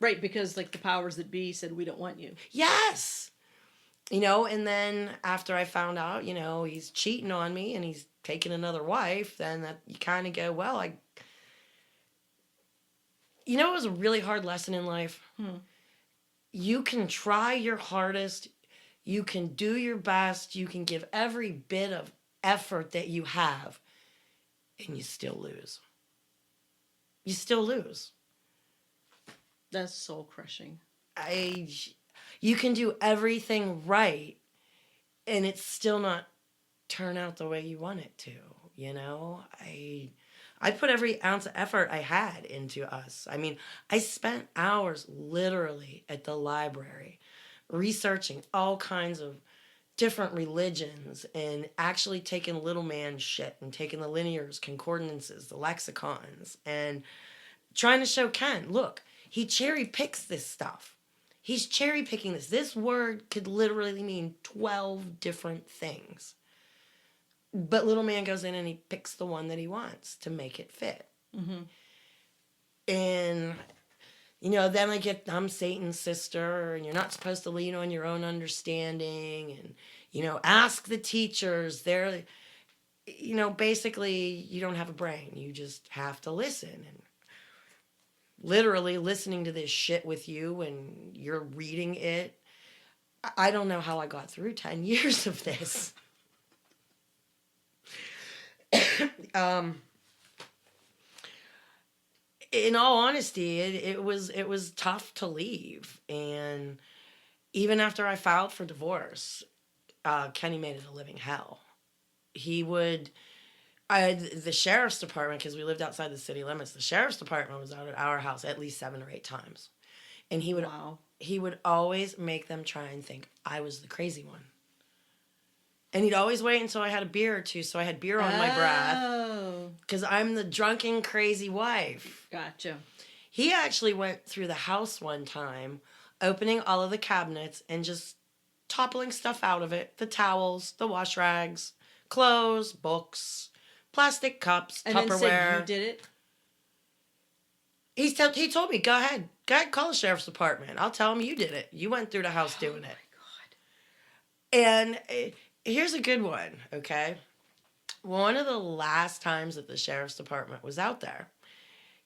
Right, because like the powers that be said we don't want you. Yes. You know, and then after I found out, you know, he's cheating on me and he's taking another wife, then that you kind of go, well, you know, it was a really hard lesson in life. You can try your hardest, you can do your best, you can give every bit of effort that you have, and you still lose. You still lose. That's soul crushing. You can do everything right, and it's still not turn out the way you want it to, you know? I put every ounce of effort I had into us. I mean, I spent hours literally at the library researching all kinds of different religions and actually taking little man shit and taking the linears, concordances, the lexicons, and trying to show Ken, look, he cherry picks this stuff. He's cherry picking this. This word could literally mean 12 different things. But little man goes in and he picks the one that he wants to make it fit. Mm-hmm. And, you know, then I'm Satan's sister, and you're not supposed to lean on your own understanding, and, you know, ask the teachers. They're, you know, basically you don't have a brain. You just have to listen. And literally listening to this shit with you and you're reading it. I don't know how I got through 10 years of this. In all honesty, it was tough to leave, and even after I filed for divorce, Kenny made it a living hell. He would, the sheriff's department, because we lived outside the city limits, the sheriff's department was out at our house at least 7 or 8 times, and he would always make them try and think I was the crazy one. And he'd always wait until I had a beer or two, so I had beer on my breath. Because I'm the drunken, crazy wife. Gotcha. He actually went through the house one time, opening all of the cabinets and just toppling stuff out of it. The towels, the wash rags, clothes, books, plastic cups, and Tupperware. And then said you did it? He told me, go ahead, call the sheriff's department. I'll tell him you did it. You went through the house doing it. Oh, my God. And here's a good one, okay? One of the last times that the sheriff's department was out there,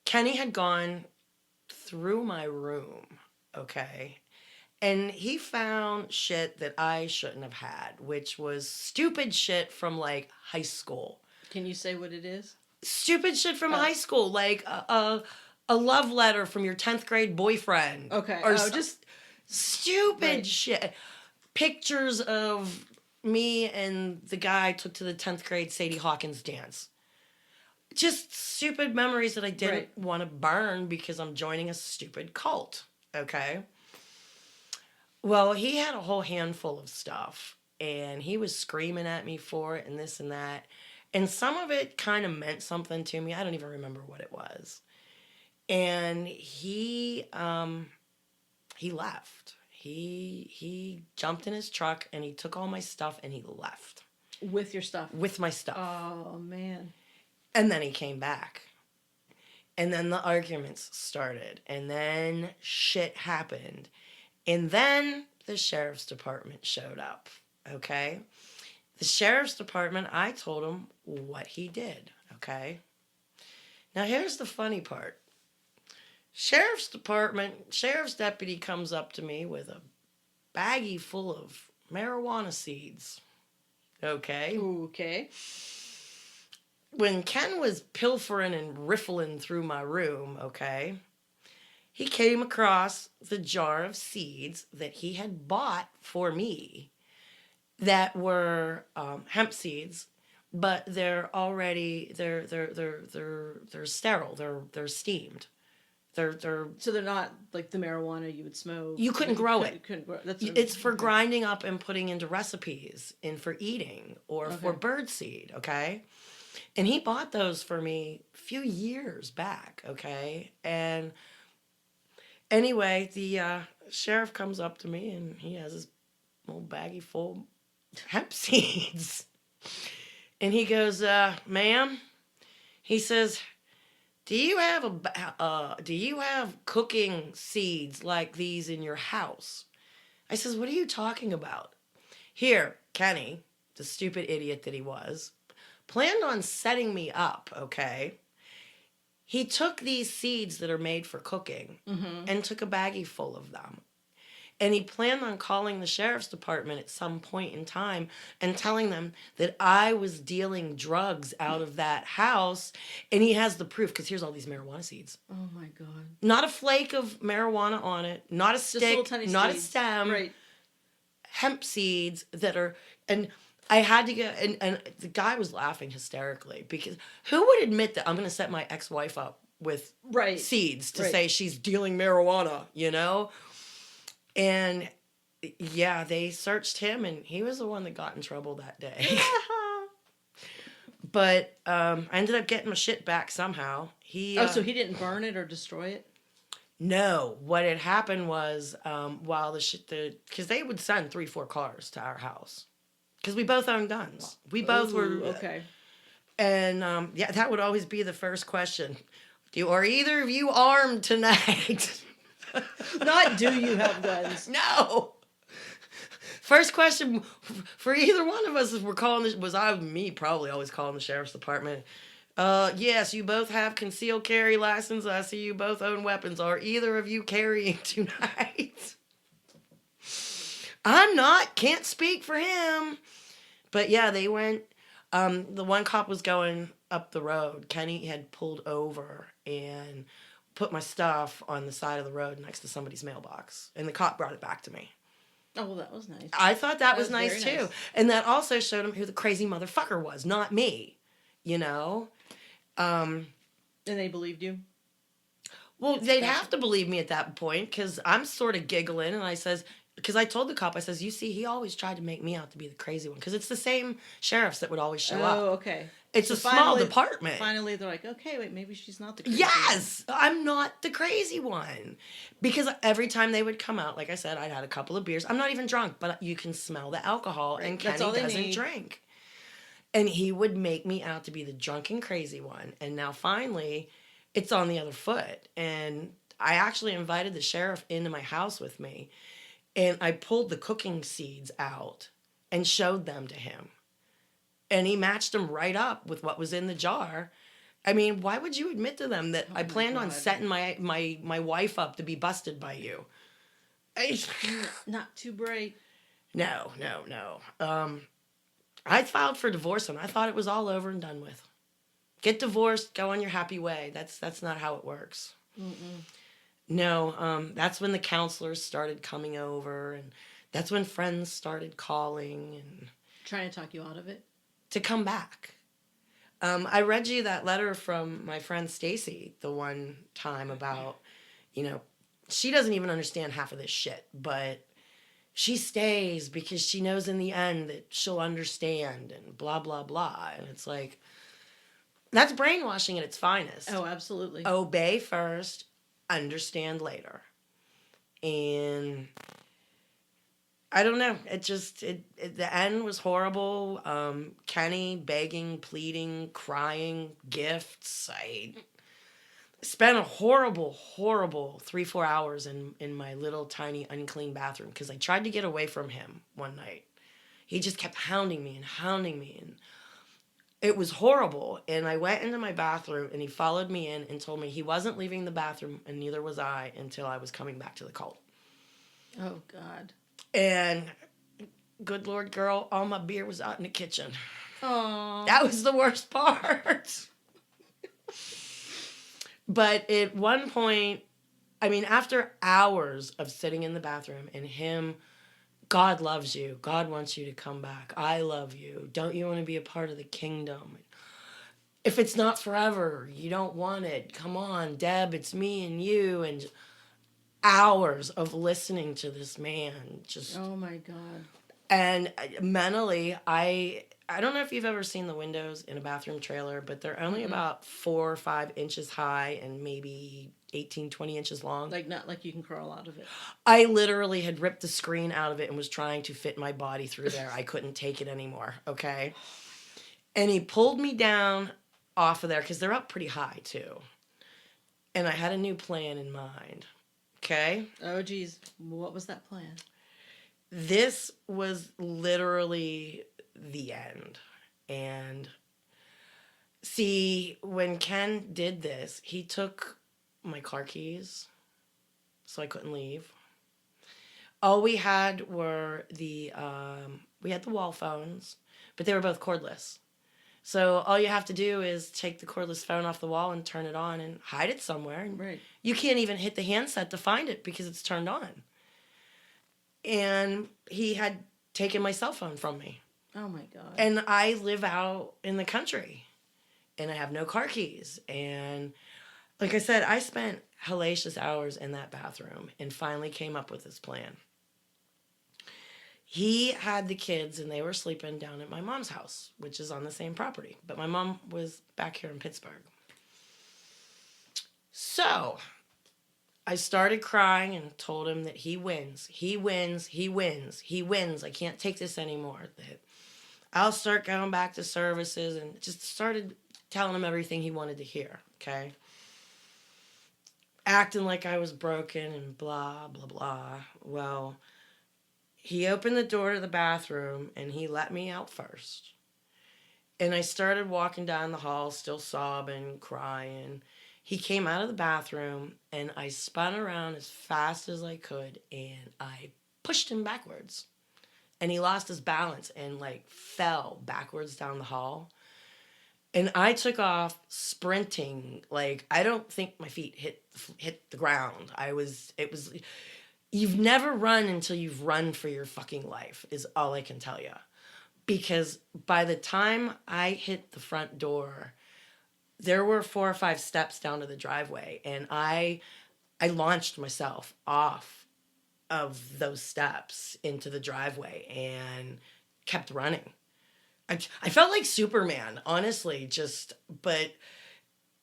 Kenny had gone through my room, okay? And he found shit that I shouldn't have had, which was stupid shit from, like, high school. Can you say what it is? Stupid shit from high school, like a love letter from your 10th grade boyfriend. Okay. Or just stupid shit. Pictures of me and the guy I took to the 10th grade Sadie Hawkins dance. Just stupid memories that I didn't want to burn because I'm joining a stupid cult, okay? Well, he had a whole handful of stuff, and he was screaming at me for it and this and that. And some of it kind of meant something to me. I don't even remember what it was. And he left. He jumped in his truck and he took all my stuff and he left. With your stuff? With my stuff. Oh, man. And then he came back. And then the arguments started. And then shit happened. And then the sheriff's department showed up. Okay? The sheriff's department, I told him what he did. okay? Now, here's the funny part. Sheriff's deputy comes up to me with a baggie full of marijuana seeds, okay? Okay. When Ken was pilfering and riffling through my room, okay, he came across the jar of seeds that he had bought for me that were hemp seeds, but they're already they're sterile. They're steamed. They're So they're not like the marijuana you would smoke. You couldn't grow it. Couldn't grow. That's It's for okay. grinding up and putting into recipes and for eating or for Okay. bird seed, okay? And he bought those for me a few years back, okay? And anyway, the sheriff comes up to me and he has his little baggie full of hemp seeds. And he goes, ma'am, he says, do you have cooking seeds like these in your house? I says, what are you talking about? Here, Kenny, the stupid idiot that he was, planned on setting me up, okay? He took these seeds that are made for cooking and took a baggie full of them. And he planned on calling the sheriff's department at some point in time and telling them that I was dealing drugs out of that house. And he has the proof, because here's all these marijuana seeds. Oh my God. Not a flake of marijuana on it, not a stick, not a stem. Right. Hemp seeds that are, and I had to get, and the guy was laughing hysterically, because who would admit that I'm going to set my ex-wife up with Right. seeds to Right. say she's dealing marijuana, you know? And yeah, they searched him, and he was the one that got in trouble that day. But I ended up getting my shit back somehow. So he didn't burn it or destroy it? No, what had happened was while because they would send 3-4 cars to our house, because we both owned guns. We both were okay. And yeah, that would always be the first question: are either of you armed tonight? Not do you have guns? No. First question for either one of us is me probably always calling the sheriff's department. Yes, you both have concealed carry license. I see you both own weapons. Are either of you carrying tonight? I'm not. Can't speak for him. But yeah, they went. The one cop was going up the road. Kenny had pulled over and put my stuff on the side of the road next to somebody's mailbox. And the cop brought it back to me. Oh, well, that was nice. I thought that was nice very too. nice. And that also showed him who the crazy motherfucker was, not me. You know? And they believed you? Well, they'd have to believe me at that point, because I'm sort of giggling, and I says, because I told the cop, I says, you see, he always tried to make me out to be the crazy one, because it's the same sheriffs that would always show up. Oh, okay. It's So a small finally- department. Finally, they're like, okay, wait, maybe she's not the crazy Yes, I'm not the crazy one. Because every time they would come out, like I said, I'd had a couple of beers. I'm not even drunk, but you can smell the alcohol, and That's Kenny all they doesn't need. drink. And he would make me out to be the drunken crazy one. And now finally, it's on the other foot. And I actually invited the sheriff into my house with me. And I pulled the cooking seeds out and showed them to him. And he matched them right up with what was in the jar. I mean, why would you admit to them that I planned on God. setting my wife up to be busted by you? Not too bright. No. I filed for divorce, and I thought it was all over and done with. Get divorced, go on your happy way. That's not how it works. No, that's when the counselors started coming over, and that's when friends started calling and Trying to talk you out of it? to come back. I read you that letter from my friend Stacy the one time about, she doesn't even understand half of this shit, but she stays because she knows in the end that she'll understand and blah, blah, blah. And it's like, that's brainwashing at its finest. Oh, absolutely. Obey first, understand later. And I don't know. The end was horrible. Kenny begging, pleading, crying, gifts. I spent a horrible 3-4 hours in my little tiny unclean bathroom because I tried to get away from him one night. He just kept hounding me. And It was horrible. And I went into my bathroom and he followed me in and told me he wasn't leaving the bathroom and neither was I until I was coming back to the cult. Oh, God. And good Lord, girl, all my beer was out in the kitchen. Oh. That was the worst part. But at one point, I mean, after hours of sitting in the bathroom and him, God loves you. God wants you to come back. I love you. Don't you want to be a part of the kingdom? If it's not forever, you don't want it. Come on, Deb, it's me and you. And hours of listening to this man. Just, Oh, my God. and mentally, I don't know if you've ever seen the windows in a bathroom trailer, but they're only about 4 or 5 inches high and maybe 18, 20 inches long. Like, not like you can crawl out of it. I literally had ripped the screen out of it and was trying to fit my body through there. I couldn't take it anymore, okay? And he pulled me down off of there because they're up pretty high, too. And I had a new plan in mind, okay? Oh, geez. What was that plan? This was literally the end. And see, when Ken did this, he took my car keys, so I couldn't leave. All we had were we had the wall phones, but they were both cordless. So all you have to do is take the cordless phone off the wall and turn it on and hide it somewhere. Right. You can't even hit the handset to find it because it's turned on. And he had taken my cell phone from me. Oh, my God. And I live out in the country. And I have no car keys. And like I said, I spent hellacious hours in that bathroom and finally came up with this plan. He had the kids and they were sleeping down at my mom's house, which is on the same property. But my mom was back here in Pittsburgh. So I started crying and told him that he wins. He wins. He wins. He wins. I can't take this anymore. That I'll start going back to services and just started telling him everything he wanted to hear, okay? Acting like I was broken and blah, blah, blah. Well, he opened the door to the bathroom and he let me out first. And I started walking down the hall, still sobbing, crying. He came out of the bathroom and I spun around as fast as I could and I pushed him backwards. And he lost his balance and like fell backwards down the hall. And I took off sprinting. Like, I don't think my feet hit the ground. You've never run until you've run for your fucking life is all I can tell you. Because by the time I hit the front door, there were 4 or 5 steps down to the driveway, and I launched myself off of those steps into the driveway and kept running. I felt like Superman, honestly,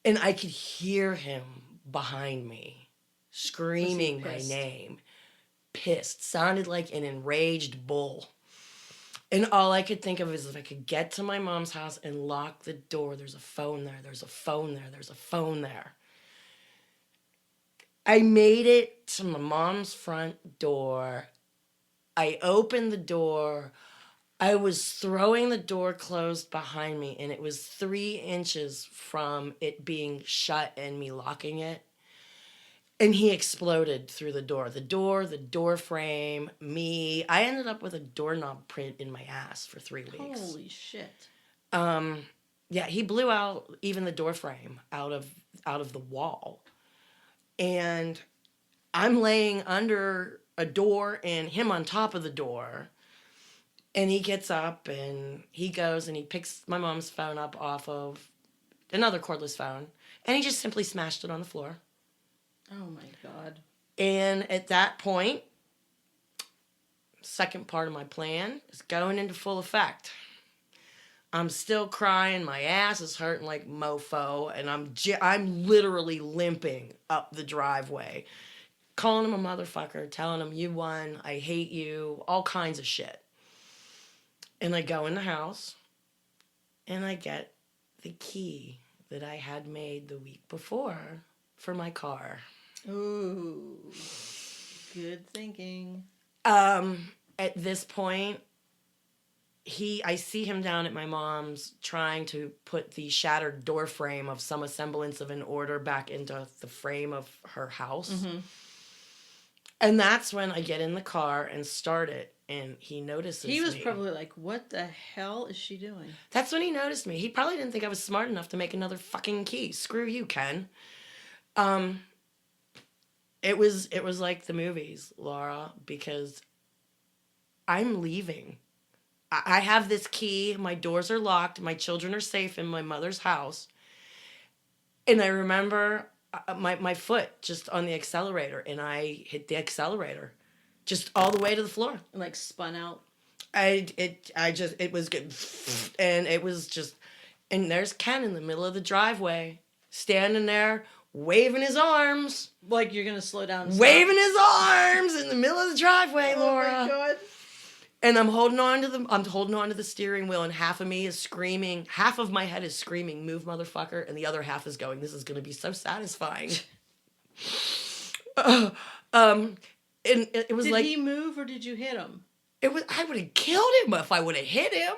and I could hear him behind me screaming my name. Pissed, sounded like an enraged bull. And all I could think of is if I could get to my mom's house and lock the door, there's a phone there, there's a phone there, there's a phone there. I made it to my mom's front door. I opened the door. I was throwing the door closed behind me, and it was 3 inches from it being shut and me locking it. And he exploded through the door frame, me. I ended up with a doorknob print in my ass for 3 weeks. Holy shit. Yeah, he blew out even the door frame out of the wall. And I'm laying under a door and him on top of the door. And he gets up and he goes and he picks my mom's phone up off of another cordless phone. And he just simply smashed it on the floor. Oh, my God. And at that point, second part of my plan is going into full effect. I'm still crying. My ass is hurting like mofo. And I'm literally limping up the driveway. Calling him a motherfucker. Telling him, you won. I hate you. All kinds of shit. And I go in the house. And I get the key that I had made the week before for my car. Ooh, good thinking. At this point, I see him down at my mom's trying to put the shattered door frame of some semblance of an order back into the frame of her house. And that's when I get in the car and start it, and he notices me. He was probably like, what the hell is she doing? That's when he noticed me. He probably didn't think I was smart enough to make another fucking key. Screw you, Ken. It was like the movies, Laura, because I'm leaving. I have this key, my doors are locked, my children are safe in my mother's house. And I remember my foot just on the accelerator, and I hit the accelerator just all the way to the floor. And like spun out. It was good. And it was just, and there's Ken in the middle of the driveway, standing there, waving his arms. Like you're going to slow down. Waving his arms in the middle of the driveway, Laura. Oh my God. And I'm holding on to the steering wheel, and half of me is screaming. Half of my head is screaming, "Move, motherfucker!" and the other half is going, "This is going to be so satisfying." And it was Did he move or did you hit him? I would have killed him if I would have hit him.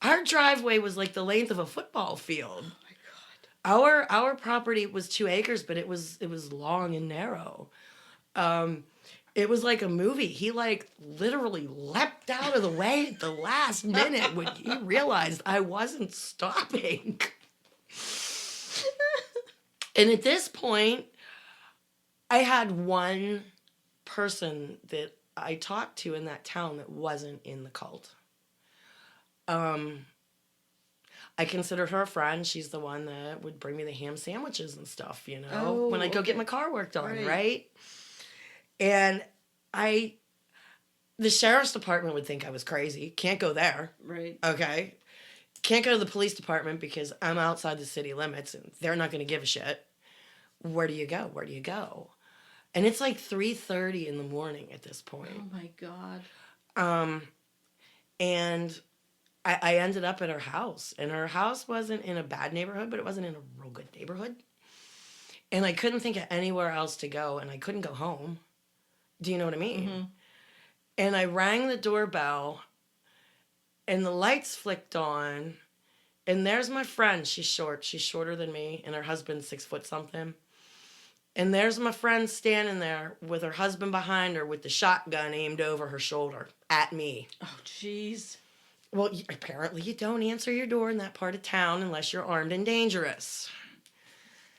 Our driveway was like the length of a football field. Oh my God. Our property was 2 acres, but it was long and narrow. It was like a movie. He like literally leapt out of the way at the last minute when he realized I wasn't stopping. And at this point, I had one person that I talked to in that town that wasn't in the cult. I considered her a friend. She's the one that would bring me the ham sandwiches and stuff, when I go get my car worked on, right? And the sheriff's department would think I was crazy. Can't go there. Right. Okay. Can't go to the police department because I'm outside the city limits and they're not going to give a shit. Where do you go? Where do you go? And it's like 3:30 in the morning at this point. Oh my God. And I ended up at her house, and her house wasn't in a bad neighborhood, but it wasn't in a real good neighborhood. And I couldn't think of anywhere else to go, and I couldn't go home. Do you know what I mean? Mm-hmm. And I rang the doorbell, and the lights flicked on, and there's my friend. She's short. She's shorter than me, and her husband's 6 foot something. And there's my friend standing there with her husband behind her with the shotgun aimed over her shoulder at me. Oh, jeez. Well, apparently you don't answer your door in that part of town unless you're armed and dangerous.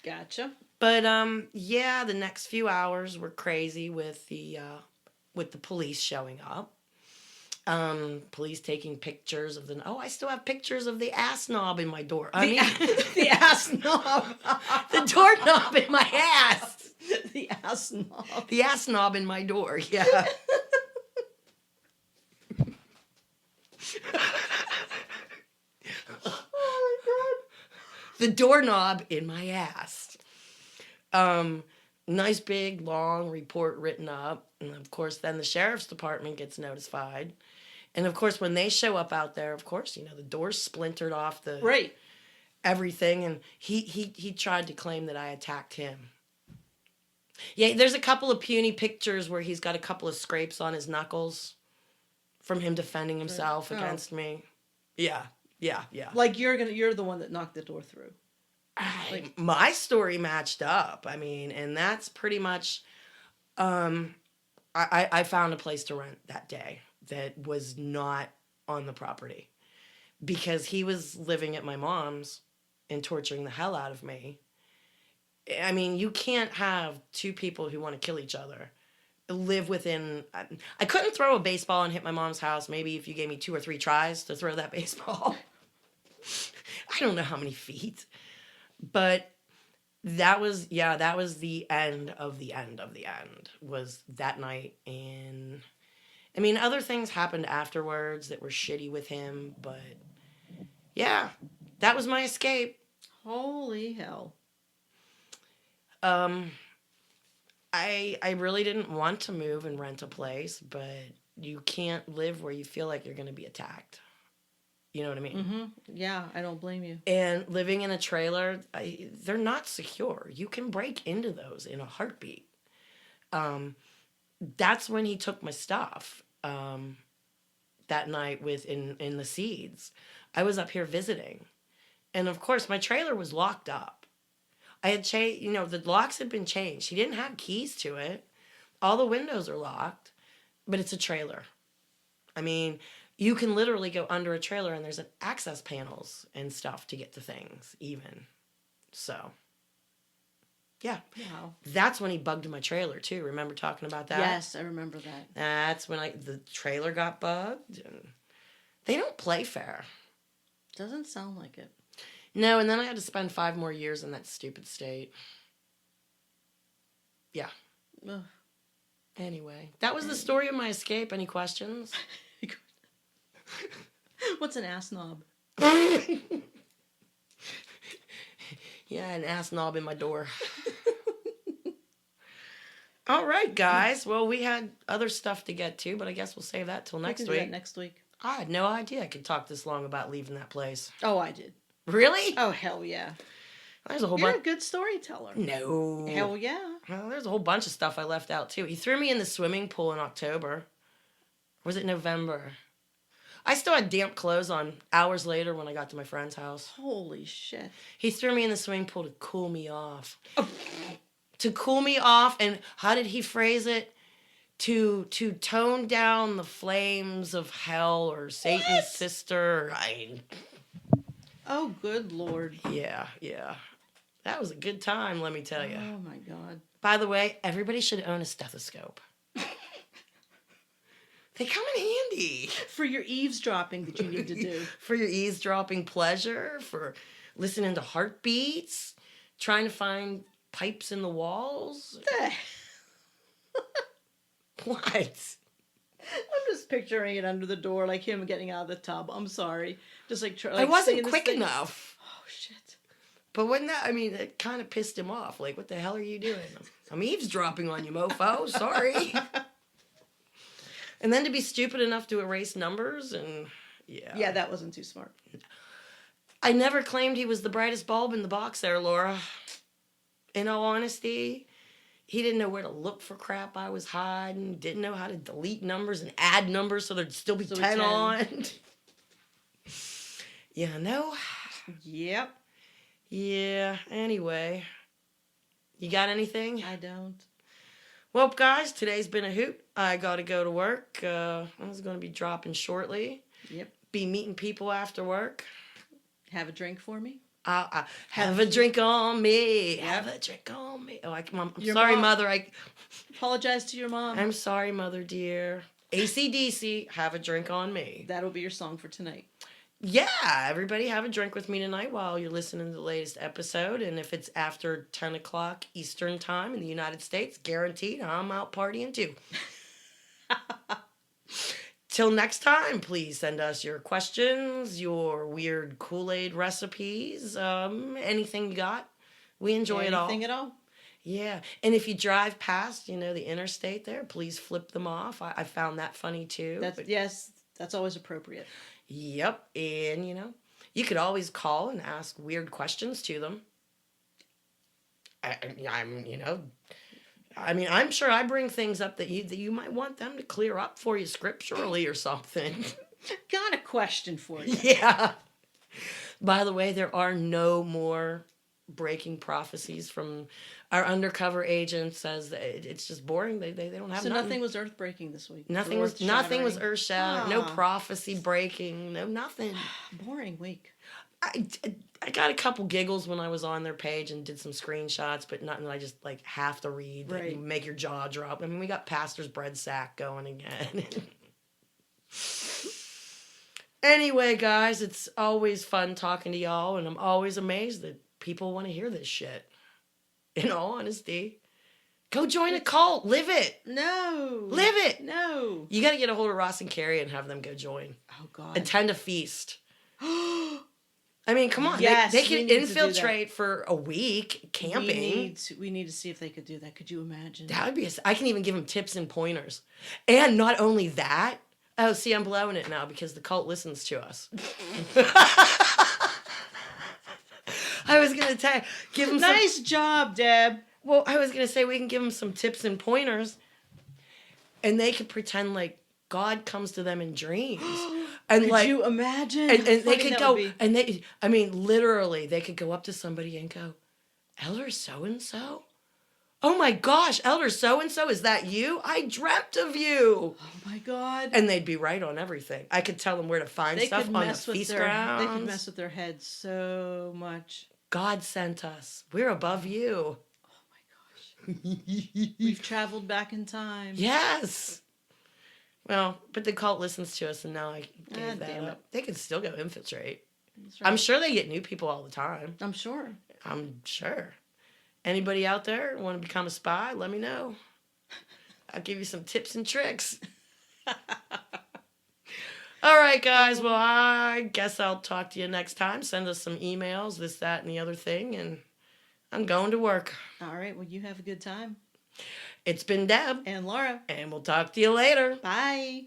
Gotcha. But yeah, the next few hours were crazy with the police showing up. Police taking pictures of I still have pictures of the Assknob in my door. The Assknob. The doorknob in my ass. The Assknob. The Assknob in my door, yeah. Oh my God. The doorknob in my ass. Nice big long report written up, and of course then the sheriff's department gets notified. And of course when they show up out there, of course, the door's splintered off the Right. everything, and he tried to claim that I attacked him. Yeah, there's a couple of puny pictures where he's got a couple of scrapes on his knuckles from him defending himself against me. Yeah. Like you're the one that knocked the door through. My story matched up. I mean, and that's pretty much. I found a place to rent that day that was not on the property because he was living at my mom's and torturing the hell out of me. I mean, you can't have two people who want to kill each other live within. I couldn't throw a baseball and hit my mom's house. Maybe if you gave me 2 or 3 tries to throw that baseball. I don't know how many feet. But that was the end of the end of the end, was that night. And I mean, other things happened afterwards that were shitty with him, but yeah, that was my escape. Holy hell. I really didn't want to move and rent a place, but you can't live where you feel like you're going to be attacked. You know what I mean? Mm-hmm. Yeah, I don't blame you. And living in a trailer, they're not secure. You can break into those in a heartbeat. That's when he took my stuff. that night in the Seeds. I was up here visiting. And of course, my trailer was locked up. I had changed, the locks had been changed. He didn't have keys to it. All the windows are locked, but it's a trailer. I mean, you can literally go under a trailer and there's access panels and stuff to get to things, even. So, yeah. Wow. That's when he bugged my trailer, too. Remember talking about that? Yes, I remember that. That's when the trailer got bugged. And they don't play fair. Doesn't sound like it. No, and then I had to spend 5 more years in that stupid state. Yeah. Ugh. Anyway, that was the story of my escape. Any questions? What's an ass knob? Yeah, an ass knob in my door. All right, guys. Well, we had other stuff to get to, but I guess we'll save that till next We can week. do that next week. I had no idea I could talk this long about leaving that place. Oh, I did. Really? Oh, hell yeah. There's a whole You're bunch. a good storyteller. No. Hell yeah. Well, there's a whole bunch of stuff I left out too. He threw me in the swimming pool in October. Or was it November? I still had damp clothes on hours later when I got to my friend's house. Holy shit. He threw me in the swimming pool to cool me off. To cool me off, and how did he phrase it? To tone down the flames of hell or Satan's sister. Oh, good Lord. Yeah. That was a good time, let me tell you. Oh, my God. By the way, everybody should own a stethoscope. They come in handy. For your eavesdropping that you need to do. For your eavesdropping pleasure, for listening to heartbeats, trying to find pipes in the walls. What? I'm just picturing it under the door, like him getting out of the tub. I'm sorry. Just like, I wasn't quick enough. Oh, shit. But wasn't that, it kind of pissed him off. Like, what the hell are you doing? I'm eavesdropping on you, mofo. Sorry. And then to be stupid enough to erase numbers and, yeah. Yeah, that wasn't too smart. I never claimed he was the brightest bulb in the box there, Laura. In all honesty, he didn't know where to look for crap I was hiding, didn't know how to delete numbers and add numbers so there'd still be 10 on. Yeah, no? Yep. Yeah, anyway. You got anything? I don't. Well, guys, today's been a hoot. I got to go to work. I was going to be dropping shortly. Yep. Be meeting people after work. Have a drink for me? Have a drink on me. Have a drink on me. Oh, I'm Your sorry, mom. Mother. Apologize to your mom. I'm sorry, Mother dear. AC/DC, have a drink on me. That'll be your song for tonight. Yeah, everybody have a drink with me tonight while you're listening to the latest episode. And if it's after 10 o'clock Eastern time in the United States, guaranteed I'm out partying too. Till next time, please send us your questions, your weird Kool-Aid recipes, anything you got. We enjoy it all. Anything at all? Yeah. And if you drive past, the interstate there, please flip them off. I found that funny too. Yes, that's always appropriate. Yep. And, you could always call and ask weird questions to them. I'm sure I bring things up that you might want them to clear up for you scripturally or something. Got a question for you. Yeah. By the way, there are no more breaking prophecies from our undercover agent. Says that it's just boring. They don't have. So nothing. nothing was earth breaking this week. Nothing was earth shattering. No prophecy breaking. No nothing. Boring week. I got a couple giggles when I was on their page and did some screenshots, but nothing that I just have to read. That Right. you make your jaw drop. We got Pastor's bread sack going again. Anyway, guys, it's always fun talking to y'all, and I'm always amazed that people want to hear this shit. In all honesty, go join a cult. Live it. No. Live it. No. You got to get a hold of Ross and Carrie and have them go join. Oh, God. Attend a feast. Come on. Yes, they we can need to do infiltrate for a week camping. We need to see if they could do that. Could you imagine? That would be. I can even give them tips and pointers. And not only that. Oh, see, I'm blowing it now because the cult listens to us. I was gonna give them Nice job, Deb. Well, I was gonna say we can give them some tips and pointers, and they could pretend like God comes to them in dreams. And Could like, you imagine? and How they funny could that go, would be. and literally, they could go up to somebody and go, Elder so-and-so? Oh my gosh, Elder so-and-so, is that you? I dreamt of you. Oh my God. And they'd be right on everything. I could tell them where to find They stuff could on the mess with feast their grounds. they could mess with their heads so much. God sent us. We're above you. Oh my gosh. We've traveled back in time. Yes. Well, but the cult listens to us, and now I Ah, gave that damn up. it. They can still go infiltrate. That's right. I'm sure they get new people all the time. I'm sure. I'm sure. Anybody out there want to become a spy? Let me know. I'll give you some tips and tricks. All right, guys. Well, I guess I'll talk to you next time. Send us some emails, this, that, and the other thing, and I'm going to work. All right. Well, you have a good time. It's been Deb, And Laura. and we'll talk to you later. Bye.